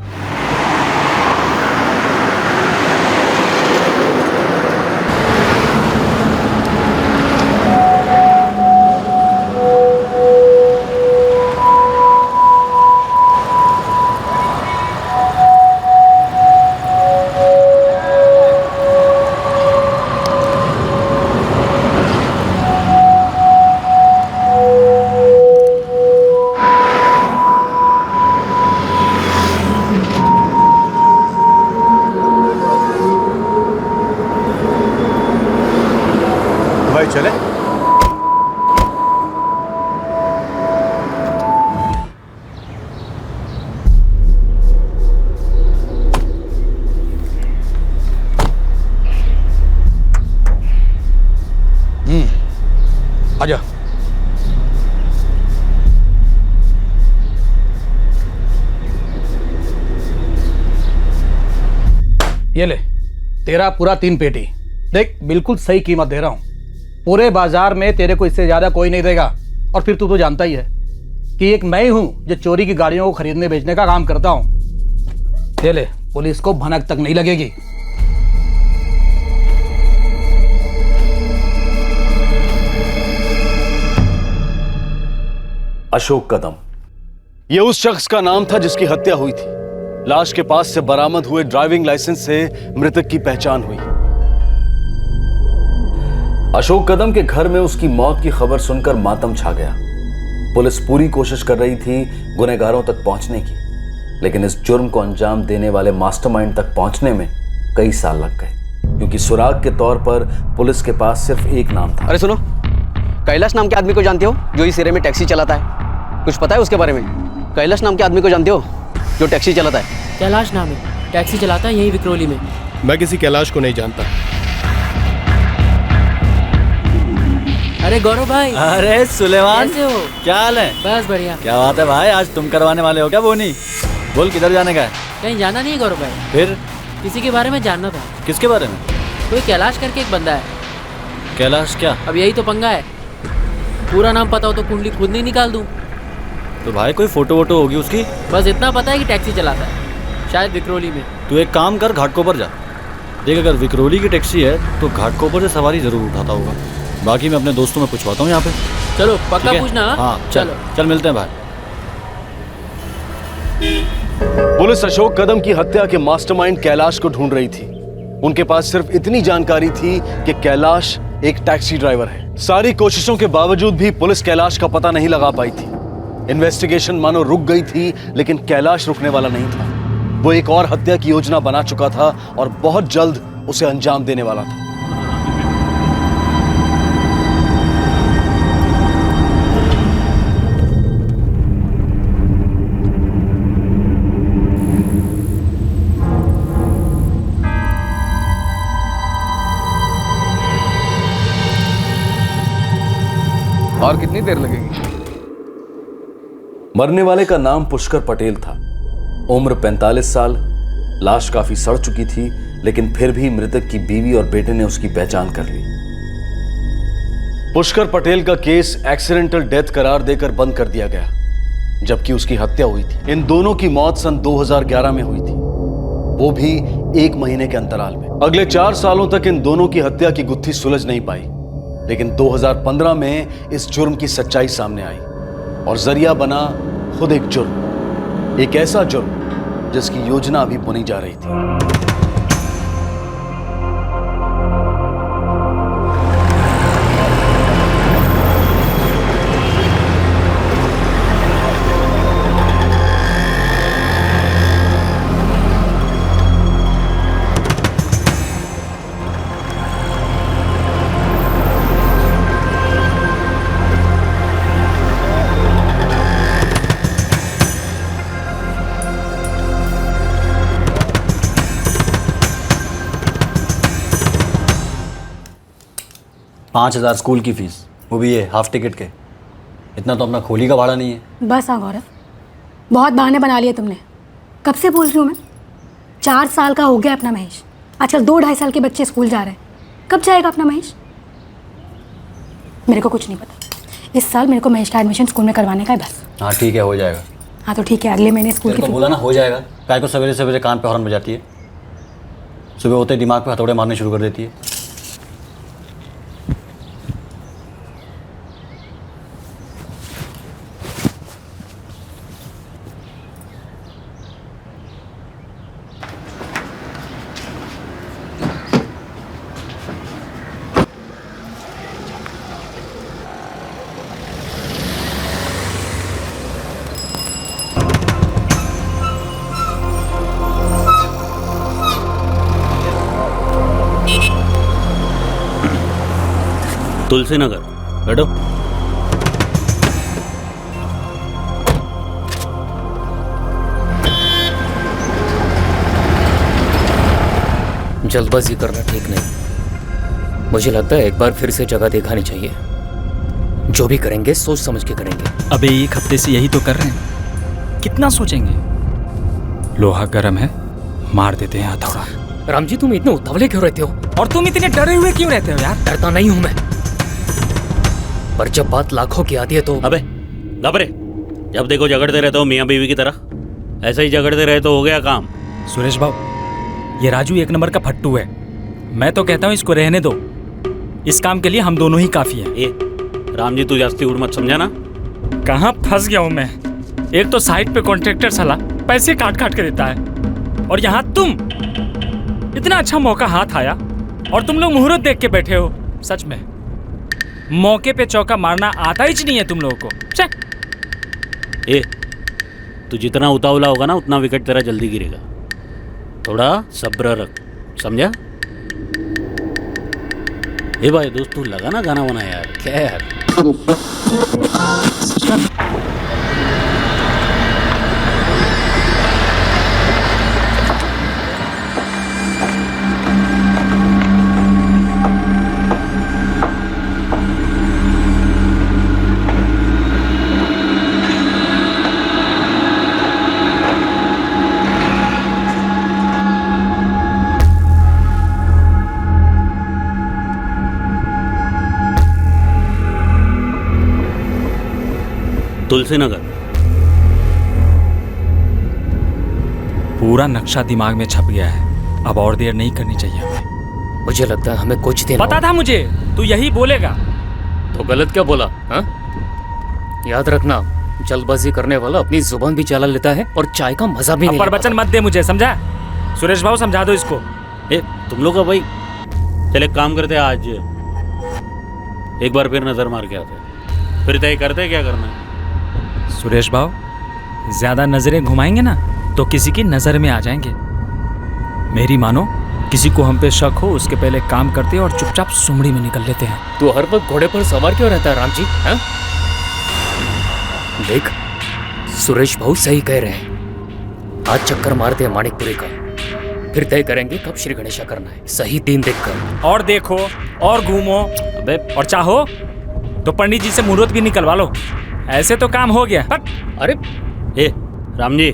भाई चले। आजा। ये ले तेरा पूरा 3 पेटी। देख बिल्कुल सही कीमत दे रहा हूं, पूरे बाजार में तेरे को इससे ज्यादा कोई नहीं देगा। और फिर तू तो जानता ही है कि एक मैं ही हूं जो चोरी की गाड़ियों को खरीदने बेचने का काम करता हूं। ये ले, पुलिस को भनक तक नहीं लगेगी। अशोक कदम, यह उस शख्स का नाम था जिसकी हत्या हुई थी। लाश के पास से बरामद हुए ड्राइविंग लाइसेंस से मृतक की पहचान हुई। अशोक कदम के घर में उसकी मौत की खबर सुनकर मातम छा गया। पुलिस पूरी कोशिश कर रही थी गुनहगारों तक पहुंचने की, लेकिन इस जुर्म को अंजाम देने वाले मास्टरमाइंड तक पहुंचने में कई साल लग गए, क्योंकि सुराग के तौर पर पुलिस के पास सिर्फ एक नाम था। अरे सुनो, कैलाश नाम के आदमी को जानते हो जो इस एरिया में टैक्सी चलाता है? कुछ पता है उसके बारे में? कैलाश नाम के आदमी को जानते हो जो टैक्सी चलाता है? कैलाश नाम है, टैक्सी चलाता है यहीं विक्रोली में। मैं किसी कैलाश को नहीं जानता। अरे गौरव भाई। अरे सुलेमान, कैसे हो? क्या हाल है? बस बढ़िया। क्या बात है भाई, आज तुम करवाने वाले हो क्या बोनी? बोल किधर जाने का है? कहीं जाना नहीं है गौरव भाई। फिर किसी के बारे में जानना था। किसके बारे में? कोई कैलाश करके एक बंदा है। कैलाश क्या? अब यही तो पंगा है, पूरा नाम पता हो तो कुंडली खुद नहीं निकाल दूं। तो भाई कोई फोटो वोटो होगी उसकी? बस इतना पता है कि टैक्सी चलाता है, शायद विक्रोली में। तू एक काम कर, घाटकोपर जा, देख अगर विक्रोली की टैक्सी है तो घाटकोपर से सवारी जरूर उठाता होगा। बाकी मैं अपने दोस्तों में पूछवाता हूँ यहाँ पे। चलो पक्का पूछना। हाँ चल चल मिलते हैं भाई। पुलिस अशोक कदम की हत्या के मास्टरमाइंड कैलाश को ढूंढ रही थी। उनके पास सिर्फ इतनी जानकारी थी कि कैलाश एक टैक्सी ड्राइवर है। सारी कोशिशों के बावजूद भी पुलिस कैलाश का पता नहीं लगा पाई थी। इन्वेस्टिगेशन मानो रुक गई थी, लेकिन कैलाश रुकने वाला नहीं था। वो एक और हत्या की योजना बना चुका था और बहुत जल्द उसे अंजाम देने वाला था। और कितनी देर लगेगी? मरने वाले का नाम पुष्कर पटेल था। उम्र 45 साल। लाश काफी सड़ चुकी थी, लेकिन फिर भी मृतक की बीवी और बेटे ने उसकी पहचान कर ली। पुष्कर पटेल का केस एक्सीडेंटल डेथ करार देकर बंद कर दिया गया, जबकि उसकी हत्या हुई थी। इन दोनों की मौत सन 2011 में हुई थी, वो भी 1 महीने के अंतराल में। अगले 4 सालों तक इन दोनों की हत्या की गुत्थी सुलझ नहीं पाई, लेकिन 2015 में इस जुर्म की सच्चाई सामने आई और जरिया बना खुद एक जुर्म, एक ऐसा जुर्म जिसकी योजना अभी बुनी जा रही थी। 5,000 स्कूल की फीस, वो भी ये हाफ टिकट के। इतना तो अपना खोली का भाड़ा नहीं है। बस हाँ गौरव, बहुत बहाने बना लिए तुमने। कब से बोल रही हूँ मैं, 4 साल का हो गया अपना महेश। आजकल 2-2.5 साल के बच्चे स्कूल जा रहे हैं। कब जाएगा अपना महेश? मेरे को कुछ नहीं पता। इस साल मेरे को महेश का एडमिशन स्कूल में करवाने का है बस। हाँ ठीक है, हो जाएगा। हाँ तो ठीक है, अगले महीने स्कूल की तो बोला ना हो जाएगा। काय को सवेरे सवेरे कान पे हॉर्न बजाती है, सुबह होते ही दिमाग पे हथौड़े मारने शुरू कर देती है। तुलसी नगर, बैठो। जल्दबाजी करना ठीक नहीं। मुझे लगता है एक बार फिर से जगह दिखानी चाहिए। जो भी करेंगे सोच समझ के करेंगे। अबे 1 हफ्ते से यही तो कर रहे हैं, कितना सोचेंगे। लोहा गर्म है, मार देते हैं हथौड़ा। राम जी तुम इतने उतावले क्यों रहते हो? और तुम इतने डरे हुए क्यों रहते हो यार? डरता नहीं हूं मैं, पर जब बात लाखों की आती है तो अबे घबरे, जब देखो झगड़ते रहते हो मियाँ बीवी की तरह। ऐसे ही झगड़ते रहे तो हो गया काम। सुरेश बाबू, ये राजू 1 नंबर का फट्टू है। मैं तो कहता हूँ इसको रहने दो, इस काम के लिए हम दोनों ही काफी हैं। ए राम जी तू जास्ती उड़ मत, समझा ना? कहाँ फंस गया हूँ मैं। एक तो साइट पे कॉन्ट्रैक्टर साला पैसे काट काट के देता है, और यहाँ तुम, इतना अच्छा मौका हाथ आया और तुम लोग मुहूर्त देख के बैठे हो। सच में मौके पे चौका मारना आता ही नहीं है तुम लोगों को। ए तू जितना उतावला होगा ना उतना विकेट तेरा जल्दी गिरेगा। थोड़ा सब्र रख, समझा? ए भाई दोस्त तू लगा ना गाना बना यार, क्या यार? तुलसी नगर। पूरा नक्शा दिमाग में छप गया है, अब और देर नहीं करनी चाहिए हमें। मुझे लगता है हमें कुछ दिन पता था मुझे तू यही बोलेगा। तो गलत क्या बोला? हाँ? याद रखना, जल्दबाजी करने वाला अपनी जुबान भी चला लेता है और चाय का मजा भी नहीं पर वचन मत दे मुझे, समझा? सुरेश भाऊ समझा दो इसको। ए तुम लोग का भाई, चले काम करते आज एक बार फिर नजर मार के आते, फिर तय करते क्या करना है। सुरेश भाऊ ज्यादा नजरें घुमाएंगे ना तो किसी की नजर में आ जाएंगे। मेरी मानो, किसी को हम पे शक हो उसके पहले काम करते और चुपचाप सुमड़ी में निकल लेते हैं। तू हर वक्त घोड़े पर सवार क्यों रहता है राम जी? हाँ? देख सुरेश भाऊ सही कह रहे हैं। आज चक्कर मारते हैं माणिकपुरी का, फिर तय करेंगे कब श्री गणेशा करना है, सही दिन देखकर। और देखो और घूमो, अबे और चाहो तो पंडित जी से मुहूर्त भी निकलवा लो, ऐसे तो काम हो गया। अरे ए राम जी,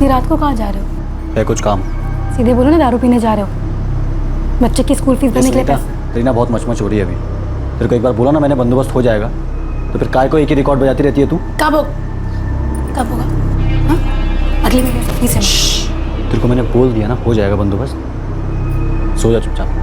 रात को कहाँ जा रहे हो? है कुछ काम। सीधे बोलो ना, दारू पीने जा रहे हो। बच्चे की स्कूल फीस भरने के लिए पैसे। तेरी ना बहुत मचमच हो रही है अभी। तेरे को एक बार बोला ना मैंने, बंदोबस्त हो जाएगा, तो फिर काय को एक ही रिकॉर्ड बजाती रहती है तू। कब होगा? हाँ? अगले महीने से फीस है। तेरे को मैंने बोल दिया ना, हो जाएगा बंदोबस्त, सो जा चुपचाप।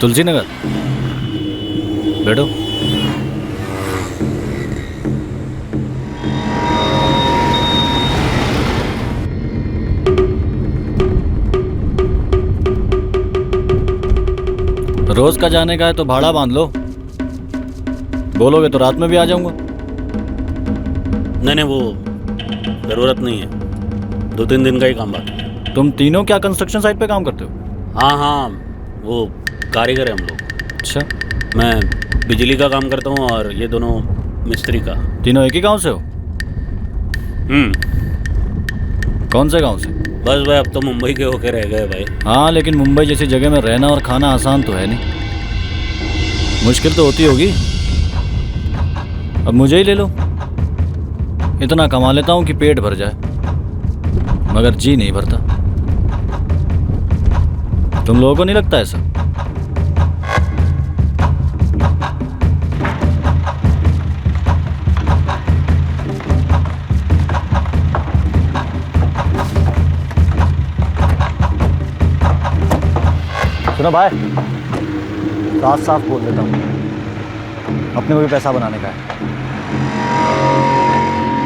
तुलसी नगर। बैठो। रोज का जाने का है तो भाड़ा बांध लो, बोलोगे तो रात में भी आ जाऊंगा। नहीं वो ज़रूरत नहीं है, 2-3 दिन का ही काम बाकी है। तुम तीनों क्या कंस्ट्रक्शन साइट पे काम करते हो? हाँ, वो कारीगर है हम लोग। अच्छा। मैं बिजली का काम करता हूँ और ये दोनों मिस्त्री का। तीनों एक ही गांव से हो? कौन से गांव से? बस भाई अब तो मुंबई के होके रह गए भाई। हाँ, लेकिन मुंबई जैसी जगह में रहना और खाना आसान तो है नहीं, मुश्किल तो होती होगी। अब मुझे ही ले लो, इतना कमा लेता हूँ कि पेट भर जाए, मगर जी नहीं भरता। तुम लोगों को नहीं लगता ऐसा? सुनो भाई, साफ साफ बोल देता हूँ, अपने को भी पैसा बनाने का है।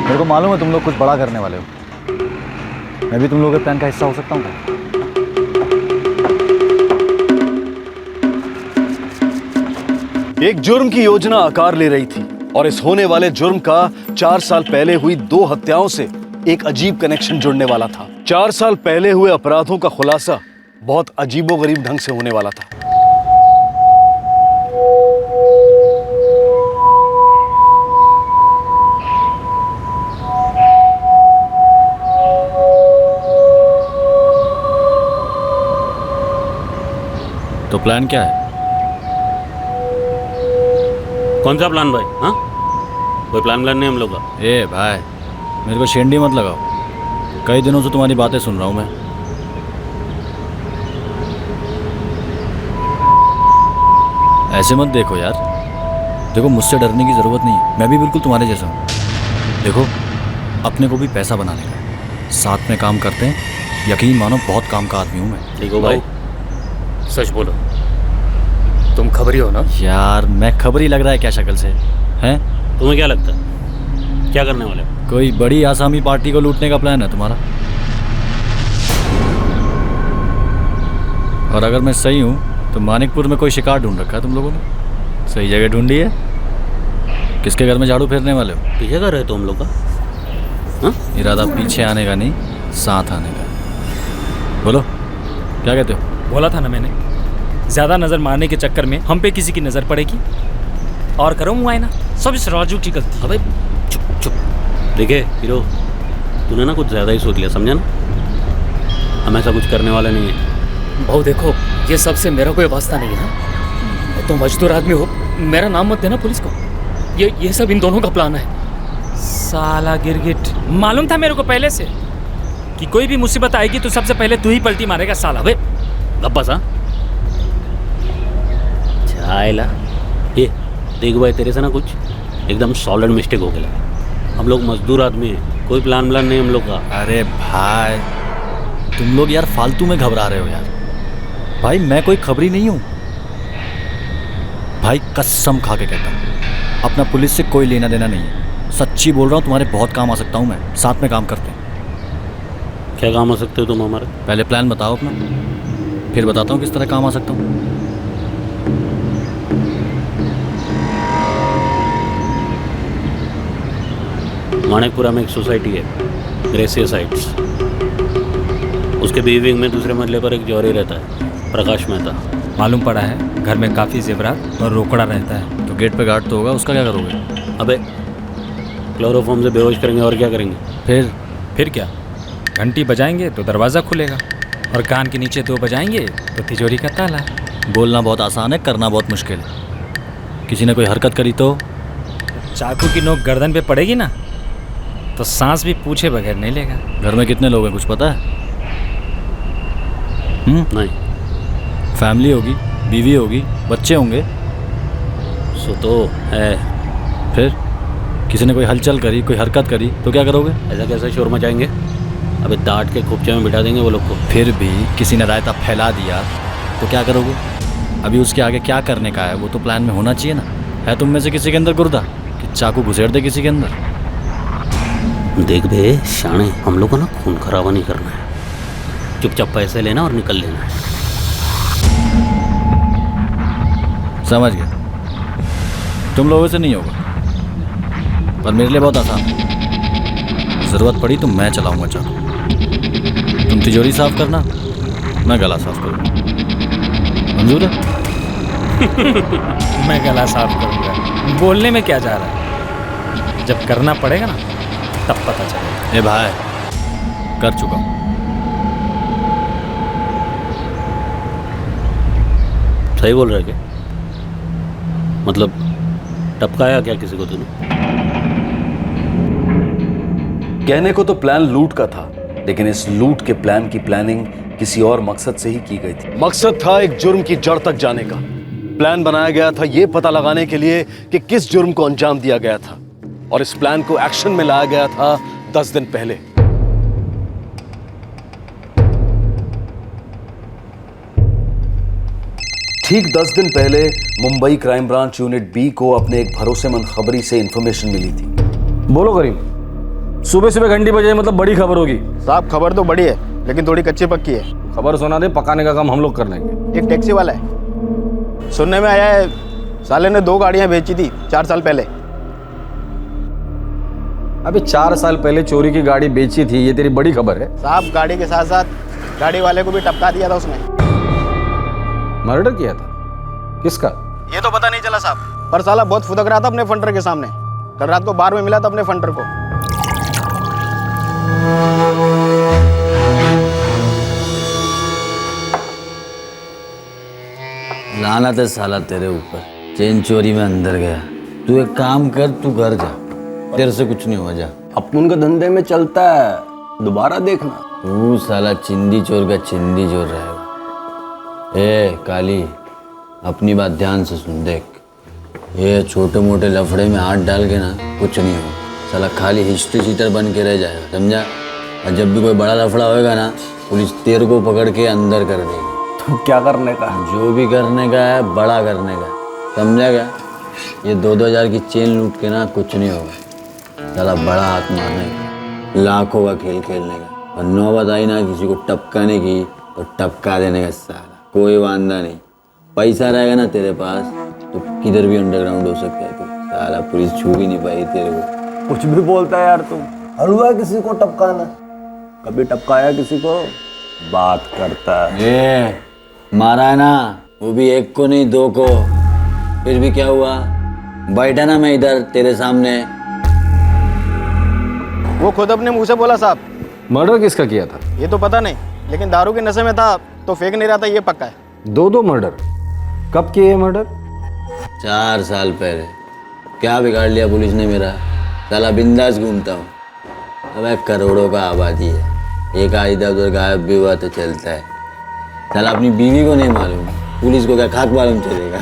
मेरे को मालूम है तुम लोग कुछ बड़ा करने वाले हो, मैं भी तुम लोगों के प्लान का हिस्सा हो सकता हूँ क्या? एक जुर्म की योजना आकार ले रही थी और इस होने वाले जुर्म का 4 साल पहले हुई 2 हत्याओं से एक अजीब कनेक्शन जुड़ने वाला था। 4 साल पहले हुए अपराधों का खुलासा बहुत अजीबोगरीब ढंग से होने वाला था। तो प्लान क्या है? कौन सा प्लान भाई? हाँ, कोई प्लान नहीं हम लोग का। ए भाई, मेरे को शेंडी मत लगाओ, कई दिनों से तुम्हारी बातें सुन रहा हूँ मैं। ऐसे मत देखो यार, देखो मुझसे डरने की ज़रूरत नहीं है, मैं भी बिल्कुल तुम्हारे जैसा हूँ। देखो, अपने को भी पैसा बनाने का, साथ में काम करते हैं, यकीन मानो बहुत काम का आदमी हूँ मैं। ठीक हो भाई? सच बोलो, तुम खबरी हो ना? यार मैं खबरी लग रहा है क्या शक्ल से? हैं? तुम्हें क्या लगता है क्या करने वाले हो? कोई बड़ी आसामी पार्टी को लूटने का प्लान है तुम्हारा? और अगर मैं सही हूँ तो मानिकपुर में कोई शिकार ढूंढ रखा है तुम लोगों ने? सही जगह ढूंढी है। किसके घर में झाड़ू फेरने वाले हो? पीछे कर रहे हो तुम लोग का? हाँ? इरादा पीछे आने का नहीं, साथ आने का। बोलो क्या कहते हो? बोला था ना मैंने, ज्यादा नजर मारने के चक्कर में हम पे किसी की नजर पड़ेगी और करो मुआयना, सब इस राजू की गलती। अबे चुप चुप। देखे हीरो, तूने ना कुछ ज़्यादा ही सोच लिया, समझा ना? हम ऐसा कुछ करने वाले नहीं है। भाऊ देखो, ये सबसे मेरा कोई वास्ता नहीं है। तो मजदूर आदमी हो, मेरा नाम मत देना पुलिस को। ये सब इन दोनों का प्लान है। साला गिरगिट, मालूम था मेरे को पहले से कि कोई भी मुसीबत आएगी तो सबसे पहले तू ही पलटी मारेगा साला। वे गप्पा सा चायला। ये देख भाई, तेरे से ना कुछ एकदम सॉलिड मिस्टेक हो गया। हम लोग मजदूर आदमी हैं, कोई प्लान नहीं हम लोग का। अरे भाई तुम लोग यार फालतू में घबरा रहे हो यार। भाई मैं कोई खबरी नहीं हूँ भाई, कसम खा के कहता हूँ, अपना पुलिस से कोई लेना देना नहीं है। सच्ची बोल रहा हूँ, तुम्हारे बहुत काम आ सकता हूँ मैं, साथ में काम करते हैं। क्या काम आ सकते हो तुम हमारे? पहले प्लान बताओ अपना, फिर बताता हूँ किस तरह काम आ सकता हूँ। मानिकपुरा में एक सोसाइटी है, ग्रेसिया साइट्स। उसके बी विंग में दूसरे मंजिले पर एक जौहरी रहता है, प्रकाश मेहता। मालूम पड़ा है घर में काफ़ी जेवरात और रोकड़ा रहता है। तो गेट पे गार्ड तो होगा, उसका क्या करोगे? अबे क्लोरोफॉर्म से बेहोश करेंगे और क्या करेंगे? फिर क्या, घंटी बजाएंगे तो दरवाज़ा खुलेगा और कान के नीचे 2 बजाएंगे तो तिजोरी का ताला। बोलना बहुत आसान है, करना बहुत मुश्किल है। किसी ने कोई हरकत करी तो चाकू की नोक गर्दन पे पड़ेगी ना, तो सांस भी पूछे बगैर नहीं लेगा। घर में कितने लोग हैं कुछ पता है? नहीं। फैमिली होगी, बीवी होगी, बच्चे होंगे। सो तो है। फिर किसी ने कोई हलचल करी, कोई हरकत करी तो क्या करोगे? ऐसा कैसे शोर मचाएंगे? अबे डांट के खुपचे में बिठा देंगे वो लोग को। फिर भी किसी ने रायता फैला दिया तो क्या करोगे? अभी उसके आगे क्या करने का है वो तो प्लान में होना चाहिए ना। है तुम में से किसी के अंदर गुर्दा कि चाकू घुसेड़ दे किसी के अंदर? देख बे शाणे, हम लोग को ना खून खराबा नहीं करना है, चुपचाप पैसे लेना और निकल लेना है। समझ गया, तुम लोगों से नहीं होगा, पर मेरे लिए बहुत आसान है। जरूरत पड़ी तो मैं चलाऊंगा चाकू। तुम तिजोरी साफ करना, मैं गला साफ करूँ। मंजूर है? मैं गला साफ करूंगा, बोलने में क्या जा रहा है? जब करना पड़ेगा ना तब पता चलेगा। ए भाई, कर चुका हूँ। सही बोल रहा है क्या? मतलब टपकाया क्या किसी को तूने? कहने को तो प्लान लूट का था, लेकिन इस लूट के प्लान की प्लानिंग किसी और मकसद से ही की गई थी। मकसद था एक जुर्म की जड़ तक जाने का। प्लान बनाया गया था यह पता लगाने के लिए कि किस जुर्म को अंजाम दिया गया था, और इस प्लान को एक्शन में लाया गया था 10 दिन पहले। ठीक 10 दिन पहले Mumbai crime branch unit B को अपने एक भरोसेमंद खबरी से इंफॉर्मेशन मिली थी। बोलो करीम, सुबह सुबह घंटी बजाए मतलब बड़ी खबर होगी। साहब खबर तो बड़ी है, लेकिन थोड़ी कच्ची पक्की है। खबर सुना दे, पकाने का काम हम लोग कर लेंगे। एक टैक्सी वाला है, सुनने में आया है साले ने 2 गाड़ियां बेची थी 4 साल पहले। अभी 4 साल पहले चोरी की गाड़ी बेची थी, ये तेरी बड़ी खबर है? साहब गाड़ी के साथ साथ गाड़ी वाले को भी टपका दिया था उसने। मर्डर किया था? किसका? ये तो पता नहीं चला साहब, पर साला बहुत फुदक रहा था अपने फंडर के सामने। कल रात को बार में मिला था अपने फंडर को। लानत है साला तेरे ऊपर, चेन चोरी में अंदर गया। तू एक काम कर, तू घर जा, तेरे से कुछ नहीं हो जा। अपन का धंधे में चलता है, दोबारा देखना। तू साला चिंदी चोर का चिंदी चोर रहेगा। ए काली, अपनी बात ध्यान से सुन, देख ये छोटे मोटे लफड़े में हाथ डाल के ना कुछ नहीं हो, साला खाली हिस्ट्री शीटर बन के रह जाएगा, समझा? और जब भी कोई बड़ा लफड़ा होएगा ना, पुलिस तेरे को पकड़ के अंदर कर देगी। तो क्या करने का? जो भी करने का है बड़ा करने का, समझा क्या? ये 2-2 हज़ार की चेन लूट के ना कुछ नहीं होगा, साला बड़ा हाथ मारने का, लाखों का खेल खेलने का। और नौबत आई ना किसी को टपकाने की तो टपका देने का, साला कोई वांदा नहीं। पैसा रहेगा ना तेरे पास तो किधर भी अंडरग्राउंड हो सकता है। तो साला पुलिस छू भी नहीं पाई तेरे को। कुछ भी बोलता है यार तुम। हलवा किसी को टपकाना, कभी टपकाया किसी को? बात करता है। मारा है ना, वो भी 1 को नहीं 2 को, फिर भी क्या हुआ? बैठा ना मैं इधर तेरे सामने। वो खुद अपने मुंह से बोला साहब। मर्डर किसका किया था? ये तो पता नहीं, लेकिन दारू के नशे में था तो फेंक नहीं रहा था, ये पक्का है। 2 मर्डर? कब किए मर्डर? 4 साल पहले। क्या बिगाड़ लिया पुलिस ने मेरा? साला बिंदास घूमता हूँ। अब करोड़ों का आबादी है, एक आध इधर उधर गायब भी हुआ तो चलता है। साला अपनी बीवी को नहीं मालूम, पुलिस को क्या खाक मालूम चलेगा?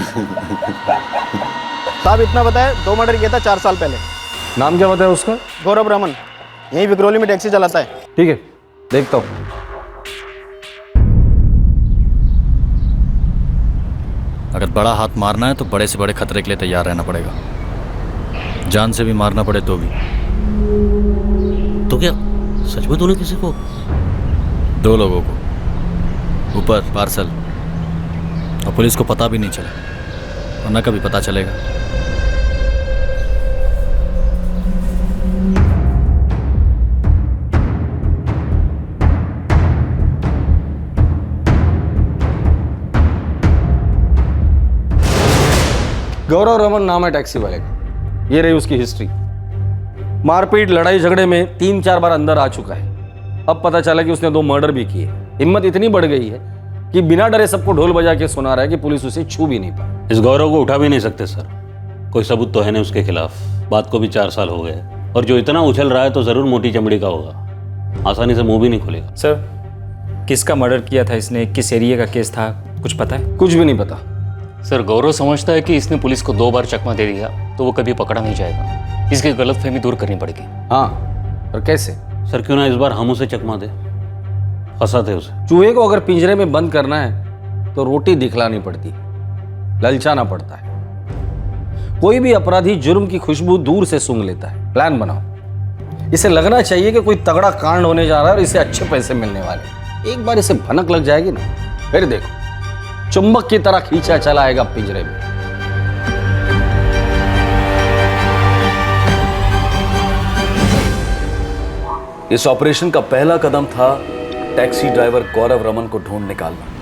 साहब इतना बताया, 2 मर्डर किया था 4 साल पहले। नाम क्या बताया उसका? गौरव रमन, यहीं विक्रोली में टैक्सी चलाता है। ठीक है, देखता हूँ। अगर बड़ा हाथ मारना है तो बड़े से बड़े खतरे के लिए तैयार रहना पड़ेगा, जान से भी मारना पड़े तो भी। तो क्या सच में तूने किसी को? 2 लोगों को, ऊपर पार्सल, और पुलिस को पता भी नहीं चला, वरना कभी पता चलेगा। गौरव रमन नाम है टैक्सी वाले का। ये रही उसकी हिस्ट्री। मारपीट लड़ाई झगड़े में 3-4 बार अंदर आ चुका है। अब पता चला कि उसने 2 मर्डर भी किए। हिम्मत इतनी बढ़ गई है कि बिना डरे सबको ढोल बजा के सुना रहा है कि पुलिस उसे छू भी नहीं पाई। इस गौरव को उठा भी नहीं सकते सर, कोई सबूत तो है नहीं उसके खिलाफ। बात को भी 4 साल हो गए, और जो इतना उछल रहा है तो जरूर मोटी चमड़ी का होगा, आसानी से मुंह भी नहीं खुलेगा। सर किसका मर्डर किया था इसने, किस एरिया का केस था, कुछ पता है? कुछ भी नहीं पता सर। गौरव समझता है कि इसने पुलिस को 2 बार चकमा दे दिया तो वो कभी पकड़ा नहीं जाएगा, इसकी गलतफहमी दूर करनी पड़ेगी। हाँ, और कैसे? सर क्यों ना इस बार हम उसे चकमा दे, फंसाते उसे। चूहे को अगर पिंजरे में बंद करना है तो रोटी दिखलानी पड़ती है, ललचाना पड़ता है। कोई भी अपराधी जुर्म की खुशबू दूर से सूंघ लेता है। प्लान बनाओ, इसे लगना चाहिए कि कोई तगड़ा कांड होने जा रहा है और इसे अच्छे पैसे मिलने वाले। एक बार इसे भनक लग जाएगी ना, फिर देखो चुंबक की तरह खींचा चला आएगा पिंजरे में। इस ऑपरेशन का पहला कदम था टैक्सी ड्राइवर गौरव रमन को ढूंढ निकालना।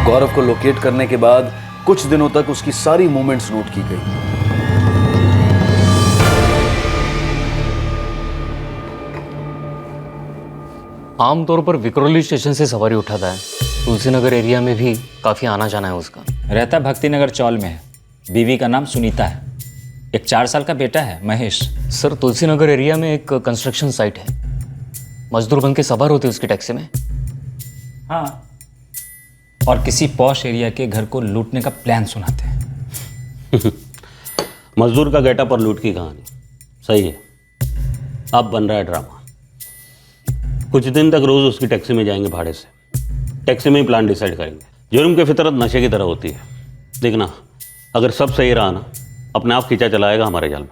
गौरव को लोकेट करने के बाद कुछ दिनों तक उसकी सारी मूवमेंट्स नोट की गई। आमतौर पर विक्रोली स्टेशन से सवारी उठाता है। तुलसीनगर एरिया में भी काफ़ी आना जाना है उसका। रहता भक्तिनगर चौल में है। बीवी का नाम सुनीता है। एक 4 साल का बेटा है महेश। सर, तुलसीनगर एरिया में एक कंस्ट्रक्शन साइट है। मजदूर बन के सवार होते उसकी टैक्सी में। हाँ, और किसी पॉश एरिया के घर को लूटने का प्लान सुनाते हैं। मजदूर का गेटअप और लूट की कहानी सही है। अब बन रहा है ड्रामा। कुछ दिन तक रोज उसकी टैक्सी में जाएंगे भाड़े से। टैक्सी में ही प्लान डिसाइड करेंगे। जुर्म की फितरत नशे की तरह होती है। देखना, अगर सब सही रहा ना, अपने आप खींचा चलाएगा हमारे जाल में।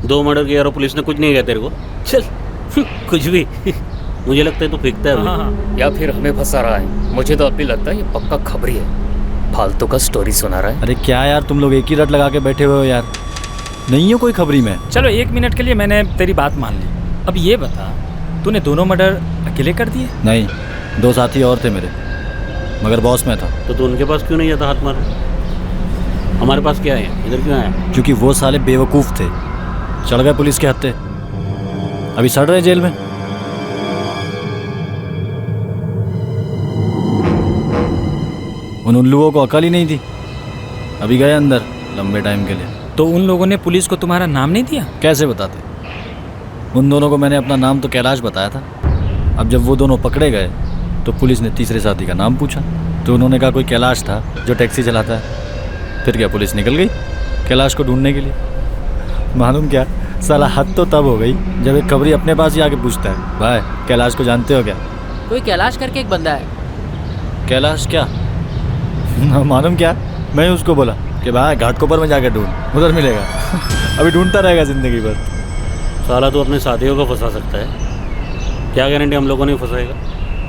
2 मर्डर किया और पुलिस ने कुछ नहीं किया तेरे को। चल कुछ भी। मुझे लगता है तू फेंकता है। हाँ, या फिर हमें फंसा रहा है। मुझे तो अब भी लगता है ये पक्का खबरी है। फालतू का स्टोरी सुना रहा है। अरे क्या यार, तुम लोग एक ही रट लगा के बैठे हुए हो यार। नहीं हो कोई खबरी में। चलो 1 मिनट के लिए मैंने तेरी बात मान ली। अब ये बता, तूने दोनों मर्डर अकेले कर दिए? नहीं, 2 साथी और थे मेरे, मगर बॉस में था। तो तू उनके पास क्यों नहीं जाता हाथ मारने? हमारे पास क्या है, इधर क्यों आया? क्योंकि वो साले बेवकूफ़ थे, चढ़ गए पुलिस के हत्थे। अभी सड़ रहे जेल में। उन उल्लुओं को अकल ही नहीं थी, अभी गए अंदर लंबे टाइम के लिए। तो उन लोगों ने पुलिस को तुम्हारा नाम नहीं दिया? कैसे बताते? उन दोनों को मैंने अपना नाम तो कैलाश बताया था। अब जब वो दोनों पकड़े गए तो पुलिस ने तीसरे साथी का नाम पूछा, तो उन्होंने कहा कोई कैलाश था जो टैक्सी चलाता है। फिर क्या, पुलिस निकल गई कैलाश को ढूंढने के लिए। मालूम क्या, साला हद तो तब हो गई जब एक खबरी अपने पास ही आके पूछता है, भाई कैलाश को जानते हो क्या? कोई कैलाश करके एक बंदा है। कैलाश क्या? मालूम क्या, मैं उसको बोला कि भाई घाटकोपर में जाकर ढूंढ, उधर मिलेगा। अभी ढूंढता रहेगा जिंदगी भर। साला तो अपने साथियों को फंसा सकता है, क्या गारंटी हम लोगों ने फंसाएगा?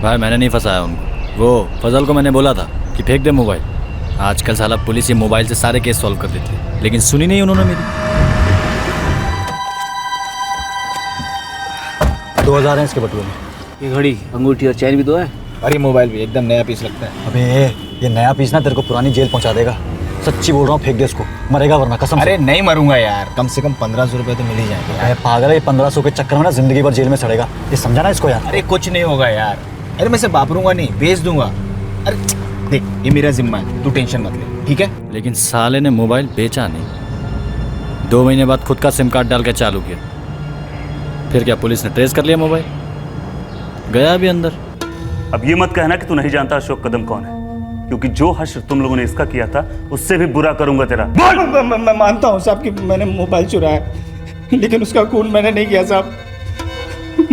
भाई मैंने नहीं फंसाया उनको। वो फजल को मैंने बोला था कि फेंक दे मोबाइल। आजकल साला पुलिस ये मोबाइल से सारे केस सॉल्व कर देती है, लेकिन सुनी नहीं उन्होंने मेरी। 2000 है इसके बटुए में। ये घड़ी, अंगूठी और चैन भी तो है। अरे मोबाइल भी एकदम नया पीस लगता है। अबे ये नया पीस ना तेरे को पुरानी जेल पहुंचा देगा। सच्ची बोल रहा हूँ, फेंक दे इसको, मरेगा वरना कसम से। अरे नहीं मरूंगा यार, कम से कम 1500 रुपये तो मिल ही जाएंगे। अरे पागल है, 1500 के चक्कर में ना जिंदगी भर जेल में सड़ेगा। ये समझा ना इसको यार। अरे कुछ नहीं होगा यार। अरे मैं इसे वापरूंगा नहीं, बेच दूंगा। अरे देख, ये मेरा जिम्मा है, तू टेंशन मत ले, ठीक है? लेकिन साले ने मोबाइल बेचा नहीं। 2 महीने बाद खुद का सिम कार्ड डाल के चालू किया। फिर क्या, पुलिस ने ट्रेस कर लिया मोबाइल, गया भी अंदर। अब ये मत कहना कि तू नहीं जानता अशोक कदम कौन है, क्योंकि जो हश्र तुम लोगों ने इसका किया था उससे भी बुरा करूंगा तेरा। मैं मानता हूँ साहब कि मैंने मोबाइल चुराया, लेकिन उसका खून मैंने नहीं किया साहब।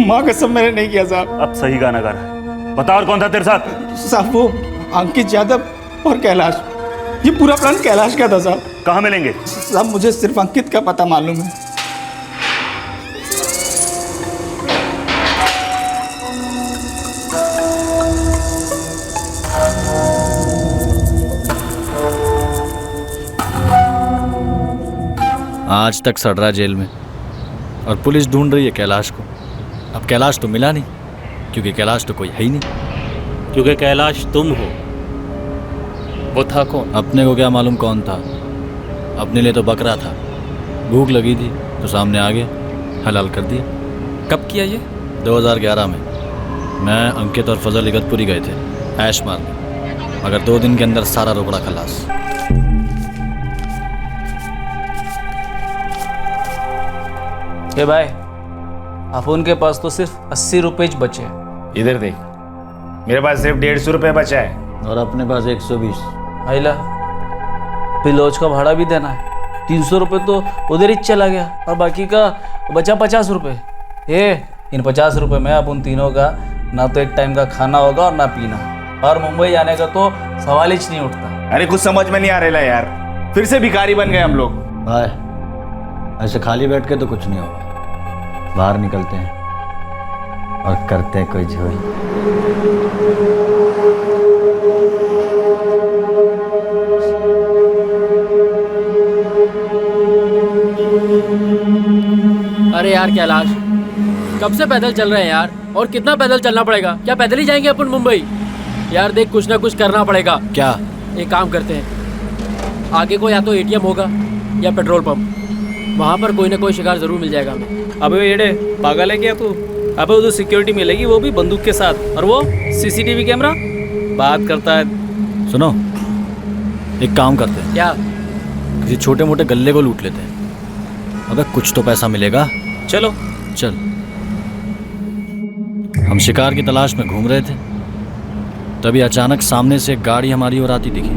माँ कसम मैंने नहीं किया साहब। अब सही गाना गा रहा है, बता और कौन था तेरे साथ? साहब वो अंकित यादव और कैलाश। ये पूरा प्लान कैलाश का था साहब। कहाँ मिलेंगे? साहब मुझे सिर्फ अंकित का पता मालूम है। आज तक सड़ रहा जेल में और पुलिस ढूंढ रही है कैलाश को। अब कैलाश तो मिला नहीं, क्योंकि कैलाश तो कोई है ही नहीं। क्योंकि कैलाश तुम हो। वो था कौन? अपने को क्या मालूम कौन था, अपने लिए तो बकरा था। भूख लगी थी तो सामने आ गया, हलाल कर दिया। कब किया ये? 2011 में। मैं, अंकित और फजल इगतपुरी गए थे ऐश मारने, मगर 2 दिन के अंदर सारा रोकड़ा खलास। ए भाई, अपन के पास तो सिर्फ 80 रुपए बचे हैं। इधर देख, मेरे पास सिर्फ 150 रुपए बचा है। और अपने पास 120। आइला, फिर लॉज का भाड़ा भी देना है। 300 रुपये तो उधर ही चला गया और बाकी का बचा 50 रुपये। इन 50 रुपये में अपन तीनों का ना तो एक टाइम का खाना होगा और ना पीना, और मुंबई जाने का तो सवाल ही नहीं उठता। अरे कुछ समझ में नहीं आ रहा यार, फिर से भिखारी बन गए हम लोग। भाई ऐसे खाली बैठ के तो कुछ नहीं होगा, बाहर निकलते हैं और करते हैं कोई झोल। अरे यार कैलाश, कब से पैदल चल रहे हैं यार, और कितना पैदल चलना पड़ेगा? क्या पैदल ही जाएंगे अपन मुंबई? यार देख, कुछ ना कुछ करना पड़ेगा। क्या? एक काम करते हैं, आगे को या तो एटीएम होगा या पेट्रोल पंप, वहाँ पर कोई ना कोई शिकार जरूर मिल जाएगा हमें। अबे येड़े, पागल है क्या तू? अबे उधर सिक्योरिटी मिलेगी, वो भी बंदूक के साथ, और वो सीसीटीवी कैमरा बात करता है। सुनो, एक काम करते हैं। क्या? किसी छोटे मोटे गल्ले को लूट लेते हैं, अबे कुछ तो पैसा मिलेगा। चलो चल। हम शिकार की तलाश में घूम रहे थे, तभी अचानक सामने से एक गाड़ी हमारी ओर आती दिखी।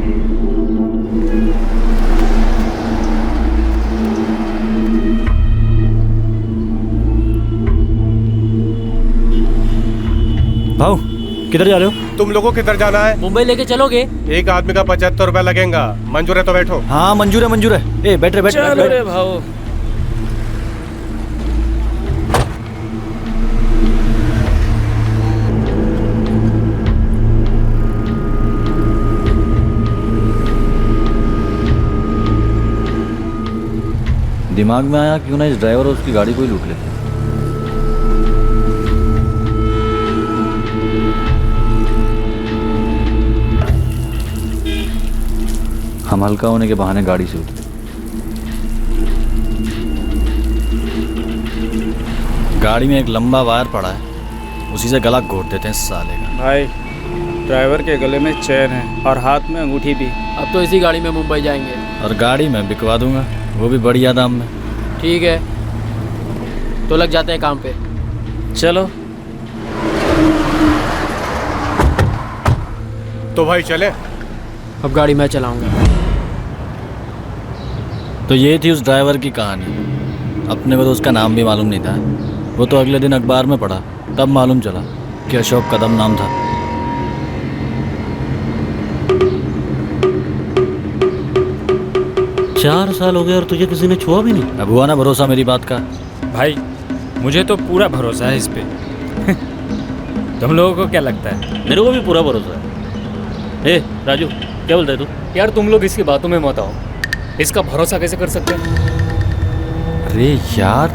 भाऊ, किधर जा रहे हो? तुम लोगों किधर जाना है? मुंबई लेके चलोगे? एक आदमी का 75 रुपया लगेगा। मंजूर है तो बैठो। हाँ मंजूर है, मंजूर है। ए बैठ रहे, चलो रे भाऊ। दिमाग में आया क्यों ना इस ड्राइवर और उसकी गाड़ी को ही लूट लेते। हम हल्का होने के बहाने गाड़ी से उतरे। गाड़ी में एक लंबा वायर पड़ा है, उसी से गला घोट देते हैं साले का। भाई, ड्राइवर के गले में चेन है और हाथ में अंगूठी भी। अब तो इसी गाड़ी में मुंबई जाएंगे। और गाड़ी में बिकवा दूंगा, वो भी बढ़िया दाम में। ठीक है, तो लग जाते हैं काम पे। चलो। तो भाई चले। अब गाड़ी मैं चलाऊंगा। तो ये थी उस ड्राइवर की कहानी। अपने को तो उसका नाम भी मालूम नहीं था, वो तो अगले दिन अखबार में पढ़ा, तब मालूम चला कि अशोक कदम नाम था। चार साल हो गए और तुझे किसी ने छुआ भी नहीं। अब हुआ ना भरोसा मेरी बात का। भाई मुझे तो पूरा भरोसा है इस पे। तुम लोगों को क्या लगता है? मेरे को भी पूरा भरोसा है। ए राजू, क्या बोलता है तू? यार तुम लोग इसकी बातों में मत आओ, इसका भरोसा कैसे कर सकते हैं? अरे यार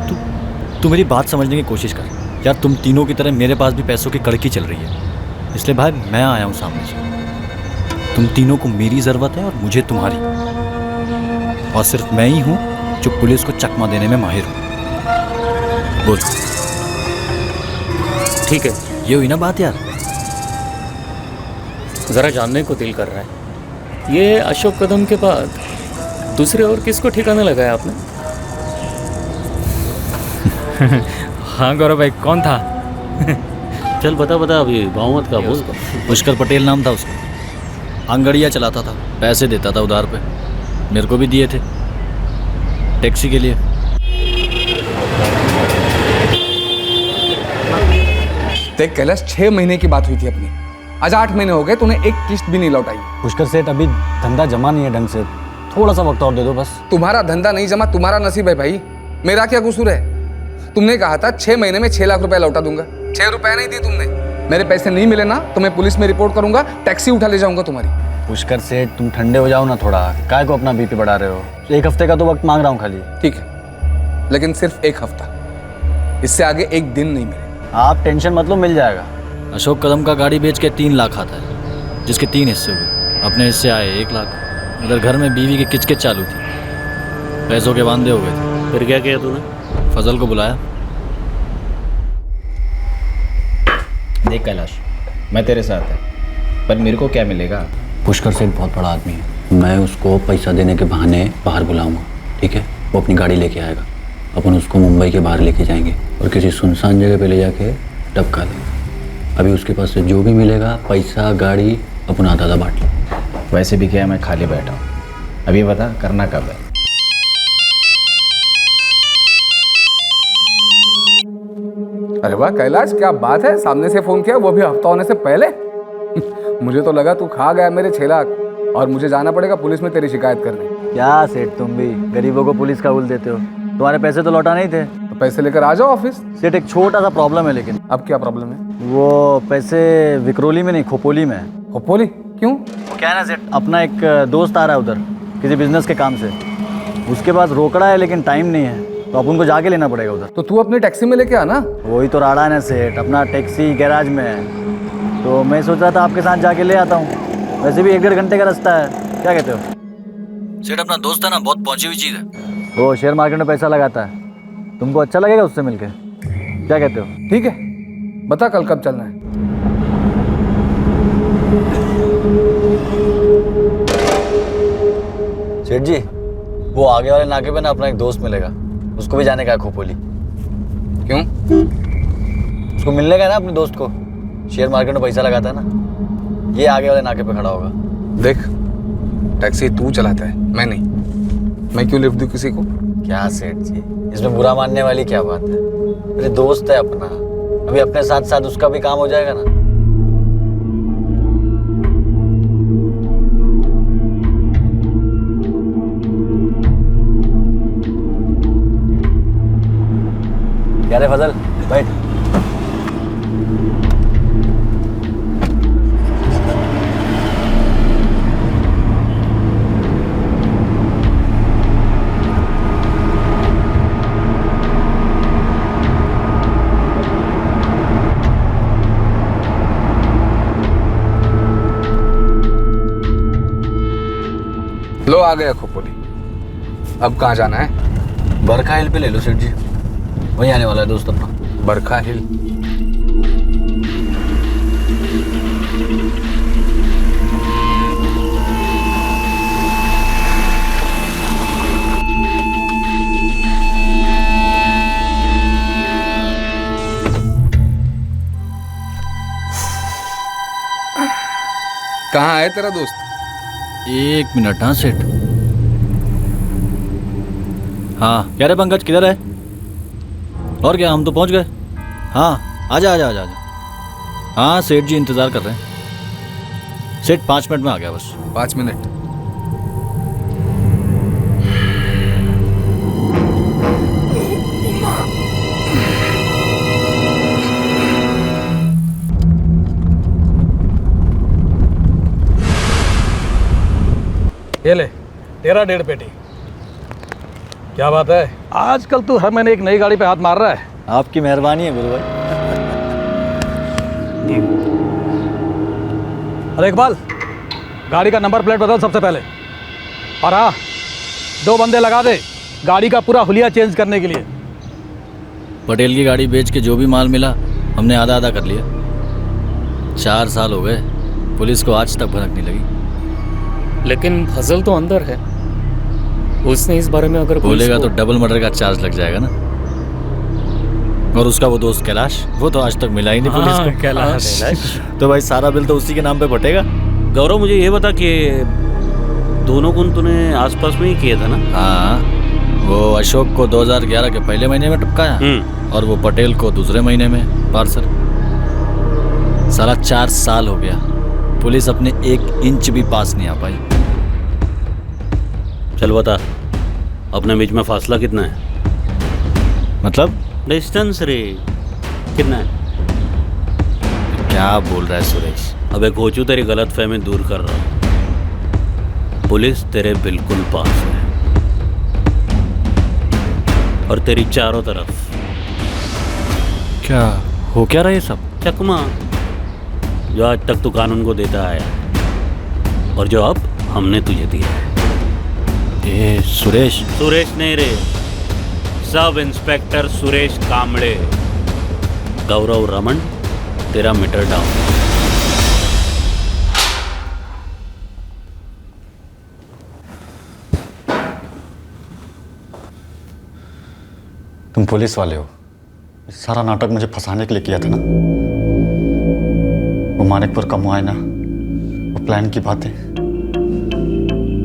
तू मेरी बात समझने की कोशिश कर यार। तुम तीनों की तरह मेरे पास भी पैसों की कड़की चल रही है, इसलिए भाई मैं आया हूँ सामने से। तुम तीनों को मेरी ज़रूरत है और मुझे तुम्हारी, और सिर्फ मैं ही हूँ जो पुलिस को चकमा देने में माहिर हूँ। बोल। ठीक है, ये हुई ना बात यार। ज़रा जानने को दिल कर रहा है, ये अशोक कदम के बाद दूसरे और किसको ठिकाना लगाया आपने? हाँ गौरव भाई, कौन था? चल बता अभी गाँव मत का बोल। पुष्कर पटेल नाम था उसका, अंगड़िया चलाता था, पैसे देता था उधार पे, मेरे को भी दिए थे टैक्सी के लिए। देख कैलाश, 6 महीने की बात हुई थी अपनी, आज 8 महीने हो गए, तूने एक किस्त भी नहीं लौटाई। पुष्कर सेठ, अभी धंधा जमा नहीं है ढंग से, थोड़ा सा वक्त और दे दो बस। तुम्हारा धंधा नहीं जमा, तुम्हारा नसीब है भाई, मेरा क्या कसूर है? तुमने कहा था 6 महीने में 6 लाख रुपए लौटा दूंगा, 6 रुपए नहीं दी तुमने। मेरे पैसे नहीं मिले ना तो मैं पुलिस में रिपोर्ट करूंगा, टैक्सी उठा ले जाऊंगा तुम्हारी। पुष्कर सेठ, तुम ठंडे हो जाओ ना थोड़ा, काय को अपना बीपी बढ़ा रहे हो? 1 हफ्ते का तो वक्त मांग रहा हूँ खाली। ठीक है, लेकिन सिर्फ 1 हफ्ता, इससे आगे 1 दिन नहीं मिले। आप टेंशन मत लो, मिल जाएगा। अशोक कदम का गाड़ी बेच के 3 लाख आता है, जिसके 3 हिस्से हुए। अपने हिस्से आए 1 लाख। उधर घर में बीवी की किचकिच चालू थी, पैसों के वांदे हो गए थे। फिर क्या किया तूने? फजल को बुलाया, देख कैलाश, मैं तेरे साथ है, पर मेरे को क्या मिलेगा? पुष्कर सेठ बहुत बड़ा आदमी है, मैं उसको पैसा देने के बहाने बाहर बुलाऊंगा, ठीक है? वो अपनी गाड़ी लेके आएगा, अपन उसको मुंबई के बाहर लेके जाएंगे और किसी सुनसान जगह पे ले जाके टपका देंगे। अभी उसके पास से जो भी मिलेगा, पैसा, गाड़ी, अपन आधा आधा बांट लें। वैसे भी क्या है, मैं खाली बैठा हूँ। अभी बता करना कब है? अरे वाह कैलाश, क्या बात है, सामने से फोन किया, वो भी हफ्ता होने से पहले। मुझे तो लगा तू खा गया मेरे 6 लाख और मुझे जाना पड़ेगा पुलिस में तेरी शिकायत करने। क्या सेठ, तुम भी गरीबों को पुलिस का उल देते हो। तुम्हारे पैसे तो लौटा नहीं थे, तो पैसे लेकर आ जाओ ऑफिस। सेठ एक छोटा सा प्रॉब्लम है। लेकिन अब क्या प्रॉब्लम है? वो पैसे विक्रोली में नहीं, खोपोली में है। खोपोली क्यों? क्या है ना सेठ, अपना एक दोस्त आ रहा है उधर किसी बिजनेस के काम से, उसके पास रोकड़ा है लेकिन टाइम नहीं है, तो अपन को जाके लेना पड़ेगा उधर। तो तू अपनी टैक्सी में लेके आना। वही तो राड़ा है ना सेठ, अपना टैक्सी गैराज में है, तो मैं सोच रहा था आपके साथ जाके ले आता हूँ। वैसे भी 1-1.5 घंटे का रास्ता है, क्या कहते हो? सेठ अपना दोस्त है ना, बहुत पहुंची हुई चीज़ है। वो शेयर मार्केट में पैसा लगाता है, तुमको अच्छा लगेगा उससे मिलके, क्या कहते हो? ठीक है, बता कल कब चलना है? सेठ जी, वो आगे वाले नाके पे ना अपना एक दोस्त मिलेगा, उसको भी जाने का है खोपोली। क्यों? उसको मिलने का है ना अपने दोस्त को, शेयर मार्केट में पैसा लगाता है ना, ये आगे वाले नाके पे खड़ा होगा। देख, टैक्सी तू चलाता है, मैं नहीं। मैं क्यों लिफ्ट दूं किसी को? क्या सेठ जी, इसमें बुरा मानने वाली क्या बात है? मेरे दोस्त है अपना, अभी अपने साथ साथ उसका भी काम हो जाएगा ना। क्या रे फजल, बैठ। लो आ गया खोपोली। अब कहाँ जाना है? बरखा हिल पे ले लो सेठ जी, वहीं आने वाला है दोस्त अपना। बरखा हिल? कहाँ है तेरा दोस्त? 1 मिनट। हाँ सेठ। हाँ क्या रे पंकज, किधर है? और क्या, हम तो पहुंच गए। हाँ आजा आजा आजा आजा। हाँ सेठ जी इंतज़ार कर रहे हैं। सेठ 5 मिनट में आ गया बस। 5 मिनट? ये ले तेरा 1.5 पेटी। क्या बात है, आजकल तू हर महीने एक नई गाड़ी पे हाथ मार रहा है। आपकी मेहरबानी है गुरु भाई। अरे इकबाल, गाड़ी का नंबर प्लेट बदल सबसे पहले, और हाँ 2 बंदे लगा दे गाड़ी का पूरा हुलिया चेंज करने के लिए। पटेल की गाड़ी बेच के जो भी माल मिला हमने आधा आधा कर लिया। 4 साल हो गए, पुलिस को आज तक भनक नहीं लगी। लेकिन फजल तो अंदर है, उसने इस बारे में अगर बोलेगा तो डबल मर्डर का चार्ज लग जाएगा ना। और उसका वो दोस्त कैलाश, वो तो आज तक मिला ही नहीं पुलिस को। कैलाश तो भाई सारा बिल तो उसी के नाम पे फटेगा। गौरव मुझे ये बता कि दोनों खून तूने आसपास में ही किए था ना? हाँ, वो अशोक को 2011 के पहले महीने में टपकाया और वो पटेल को दूसरे महीने में पार्सल। सारा 4 साल हो गया, पुलिस अपने 1 इंच भी पास नहीं आ पाई। चल बता, अपने बीच में फासला कितना है? मतलब डिस्टेंस रे, कितना है? क्या बोल रहा है सुरेश? अबे कोचू, तेरी गलत फहमी दूर कर रहा हूँ। पुलिस तेरे बिल्कुल पास है और तेरी चारों तरफ। क्या हो क्या रहा है सब? चकमा जो आज तक तू कानून को देता आया और जो अब हमने तुझे दिया है। ये सुरेश? सुरेश नहीं रे, सब इंस्पेक्टर सुरेश कामड़े। गौरव रमन तेरा मीटर डाउन। तुम पुलिस वाले हो, सारा नाटक मुझे फंसाने के लिए किया था ना। वो मानिकपुर का मुआयना, वो प्लान की बातें,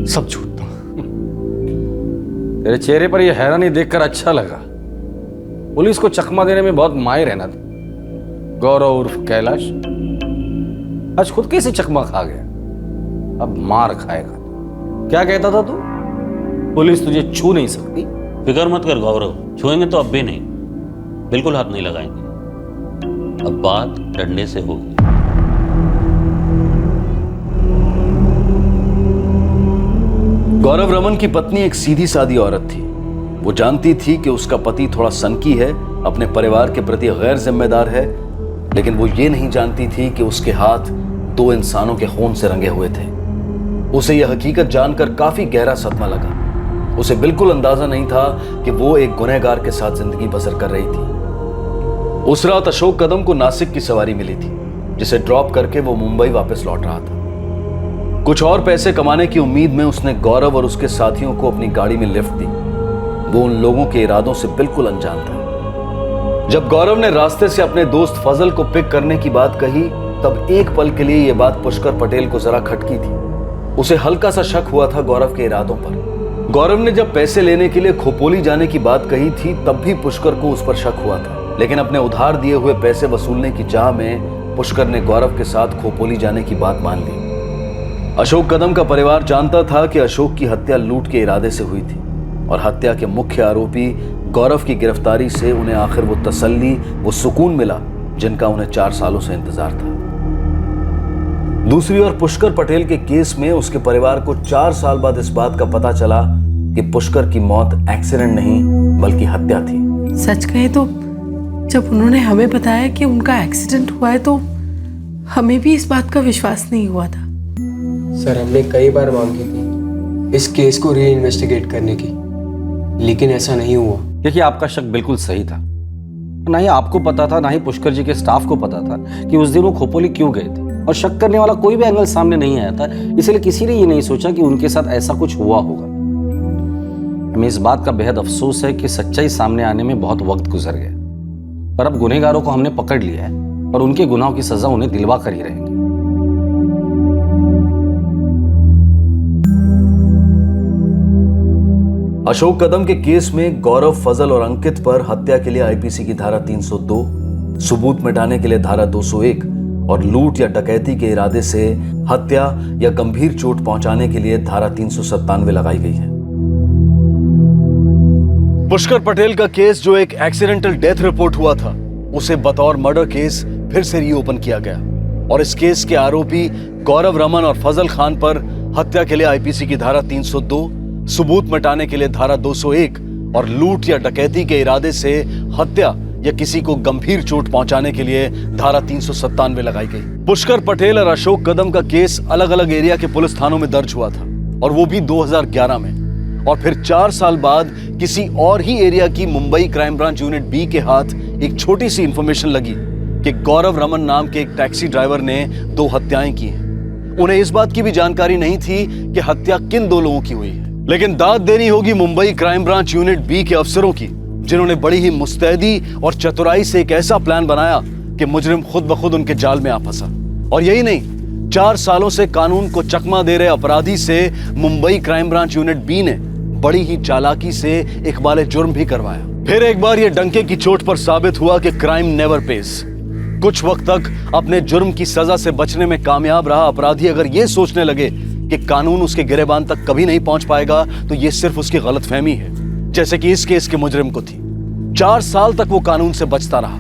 सब झूठ था। तेरे चेहरे पर यह हैरानी देखकर अच्छा लगा। पुलिस को चकमा देने में बहुत माहिर है ना तू। गौरव उर्फ कैलाश आज खुद कैसे चकमा खा गया, अब मार खाएगा। क्या कहता था तू? पुलिस तुझे छू नहीं सकती। फिक्र मत कर गौरव, छुएंगे तो अब भी नहीं, बिल्कुल हाथ नहीं लगाएंगे। अब बात डंडे से होगी। गौरव रमन की पत्नी एक सीधी सादी औरत थी। वो जानती थी कि उसका पति थोड़ा सनकी है, अपने परिवार के प्रति गैर जिम्मेदार है, लेकिन वो ये नहीं जानती थी कि उसके हाथ दो इंसानों के खून से रंगे हुए थे। उसे यह हकीकत जानकर काफी गहरा सदमा लगा। उसे बिल्कुल अंदाजा नहीं था कि वो एक गुनहगार के साथ जिंदगी बसर कर रही थी। उस रात अशोक कदम को नासिक की सवारी मिली थी, जिसे ड्रॉप करके वो मुंबई वापस लौट रहा था। कुछ और पैसे कमाने की उम्मीद में उसने गौरव और उसके साथियों को अपनी गाड़ी में लिफ्ट दी। वो उन लोगों के इरादों से बिल्कुल अनजान था। जब गौरव ने रास्ते से अपने दोस्त फजल को पिक करने की बात कही, तब एक पल के लिए यह बात पुष्कर पटेल को जरा खटकी थी। उसे हल्का सा शक हुआ था गौरव के इरादों पर। गौरव ने जब पैसे लेने के लिए खोपोली जाने की बात कही थी, तब भी पुष्कर को उस पर शक हुआ था, लेकिन अपने उधार दिए हुए पैसे वसूलने की चाह में पुष्कर ने गौरव के साथ खोपोली जाने की बात मान ली। अशोक कदम का परिवार जानता था कि अशोक की हत्या लूट के इरादे से हुई थी, और हत्या के मुख्य आरोपी गौरव की गिरफ्तारी से उन्हें आखिर वो तसल्ली, वो सुकून मिला जिनका उन्हें 4 सालों से इंतजार था। दूसरी ओर पुष्कर पटेल के केस में उसके परिवार को 4 साल बाद इस बात का पता चला कि पुष्कर की मौत एक्सीडेंट नहीं बल्कि हत्या थी। सच कहे तो जब उन्होंने हमें बताया कि उनका एक्सीडेंट हुआ है, तो हमें भी इस बात का विश्वास नहीं हुआ था। सर, हमने कई बार मांग की थी इस केस को री इन्वेस्टिगेट करने की, लेकिन ऐसा नहीं हुआ। देखिए, आपका शक बिल्कुल सही था। ना ही आपको पता था, ना ही पुष्कर जी के स्टाफ को पता था कि उस दिन वो खोपोली क्यों गए थे, और शक करने वाला कोई भी एंगल सामने नहीं आया था। इसलिए किसी ने ये नहीं सोचा कि उनके साथ ऐसा कुछ हुआ होगा। हमें इस बात का बेहद अफसोस है कि सच्चाई सामने आने में बहुत वक्त गुजर गया, पर अब गुनहगारों को हमने पकड़ लिया है और उनके गुनाहों की सजा उन्हें दिलवा कर ही रहेंगे। अशोक कदम के केस में गौरव, फजल और अंकित पर हत्या के लिए आईपीसी की धारा 302, सबूत मिटाने के लिए धारा 201 और लूट या डकैती के इरादे से हत्या या गंभीर चोट पहुंचाने के लिए धारा 397 लगाई गई है। पुष्कर पटेल का केस, जो एक एक्सीडेंटल डेथ रिपोर्ट हुआ था, उसे बतौर मर्डर केस फिर से रीओपन किया गया, और इस केस के आरोपी गौरव रमन और फजल खान पर हत्या के लिए आईपीसी की धारा 302, सबूत मिटाने के लिए धारा 201 और लूट या डकैती के इरादे से हत्या या किसी को गंभीर चोट पहुंचाने के लिए धारा 397 लगाई गई। पुष्कर पटेल और अशोक कदम का केस अलग अलग एरिया के पुलिस थानों में दर्ज हुआ था, और वो भी 2011 में, और फिर 4 साल बाद किसी और ही एरिया की Mumbai crime branch unit B के हाथ एक छोटी सी इंफॉर्मेशन लगी कि गौरव रमन नाम के एक टैक्सी ड्राइवर ने 2 हत्याएं की हैं। उन्हें इस बात की भी जानकारी नहीं थी कि हत्या किन 2 लोगों की हुई है, लेकिन दाद देनी होगी Mumbai crime branch unit B के अफसरों की, जिन्होंने बड़ी ही मुस्तैदी और चतुराई से एक ऐसा प्लान बनाया कि मुजरिम खुद ब खुद उनके जाल में आ फंसा। और यही नहीं, 4 सालों से कानून को चकमा दे रहे अपराधी से Mumbai crime branch unit B ने बड़ी ही चालाकी से इकबाल जुर्म भी करवाया। फिर एक बार ये डंके की चोट पर साबित हुआ कि क्राइम नेवर पेज। कुछ वक्त तक अपने जुर्म की सजा से बचने में कामयाब रहा अपराधी अगर ये सोचने लगे कि कानून उसके गिरेबान तक कभी नहीं पहुंच पाएगा, तो ये सिर्फ उसकी गलतफहमी है, जैसे कि इस केस के मुजरिम को थी। 4 साल तक वो कानून से बचता रहा,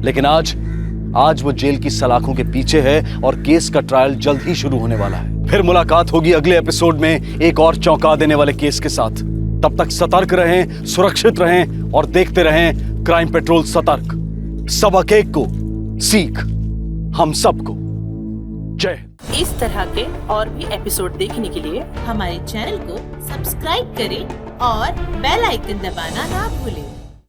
लेकिन आज वो जेल की सलाखों के पीछे है और केस का ट्रायल जल्द ही शुरू होने वाला है। फिर मुलाकात होगी अगले एपिसोड में एक और चौंका देने वाले केस के साथ। तब तक सतर्क रहें, सुरक्षित रहें और देखते रहें क्राइम पेट्रोल सतर्क। सबक एक को सीख हम सबको। जय। इस तरह के और भी एपिसोड देखने के लिए हमारे चैनल को सब्सक्राइब करें और बेल आइकन दबाना ना भूलें।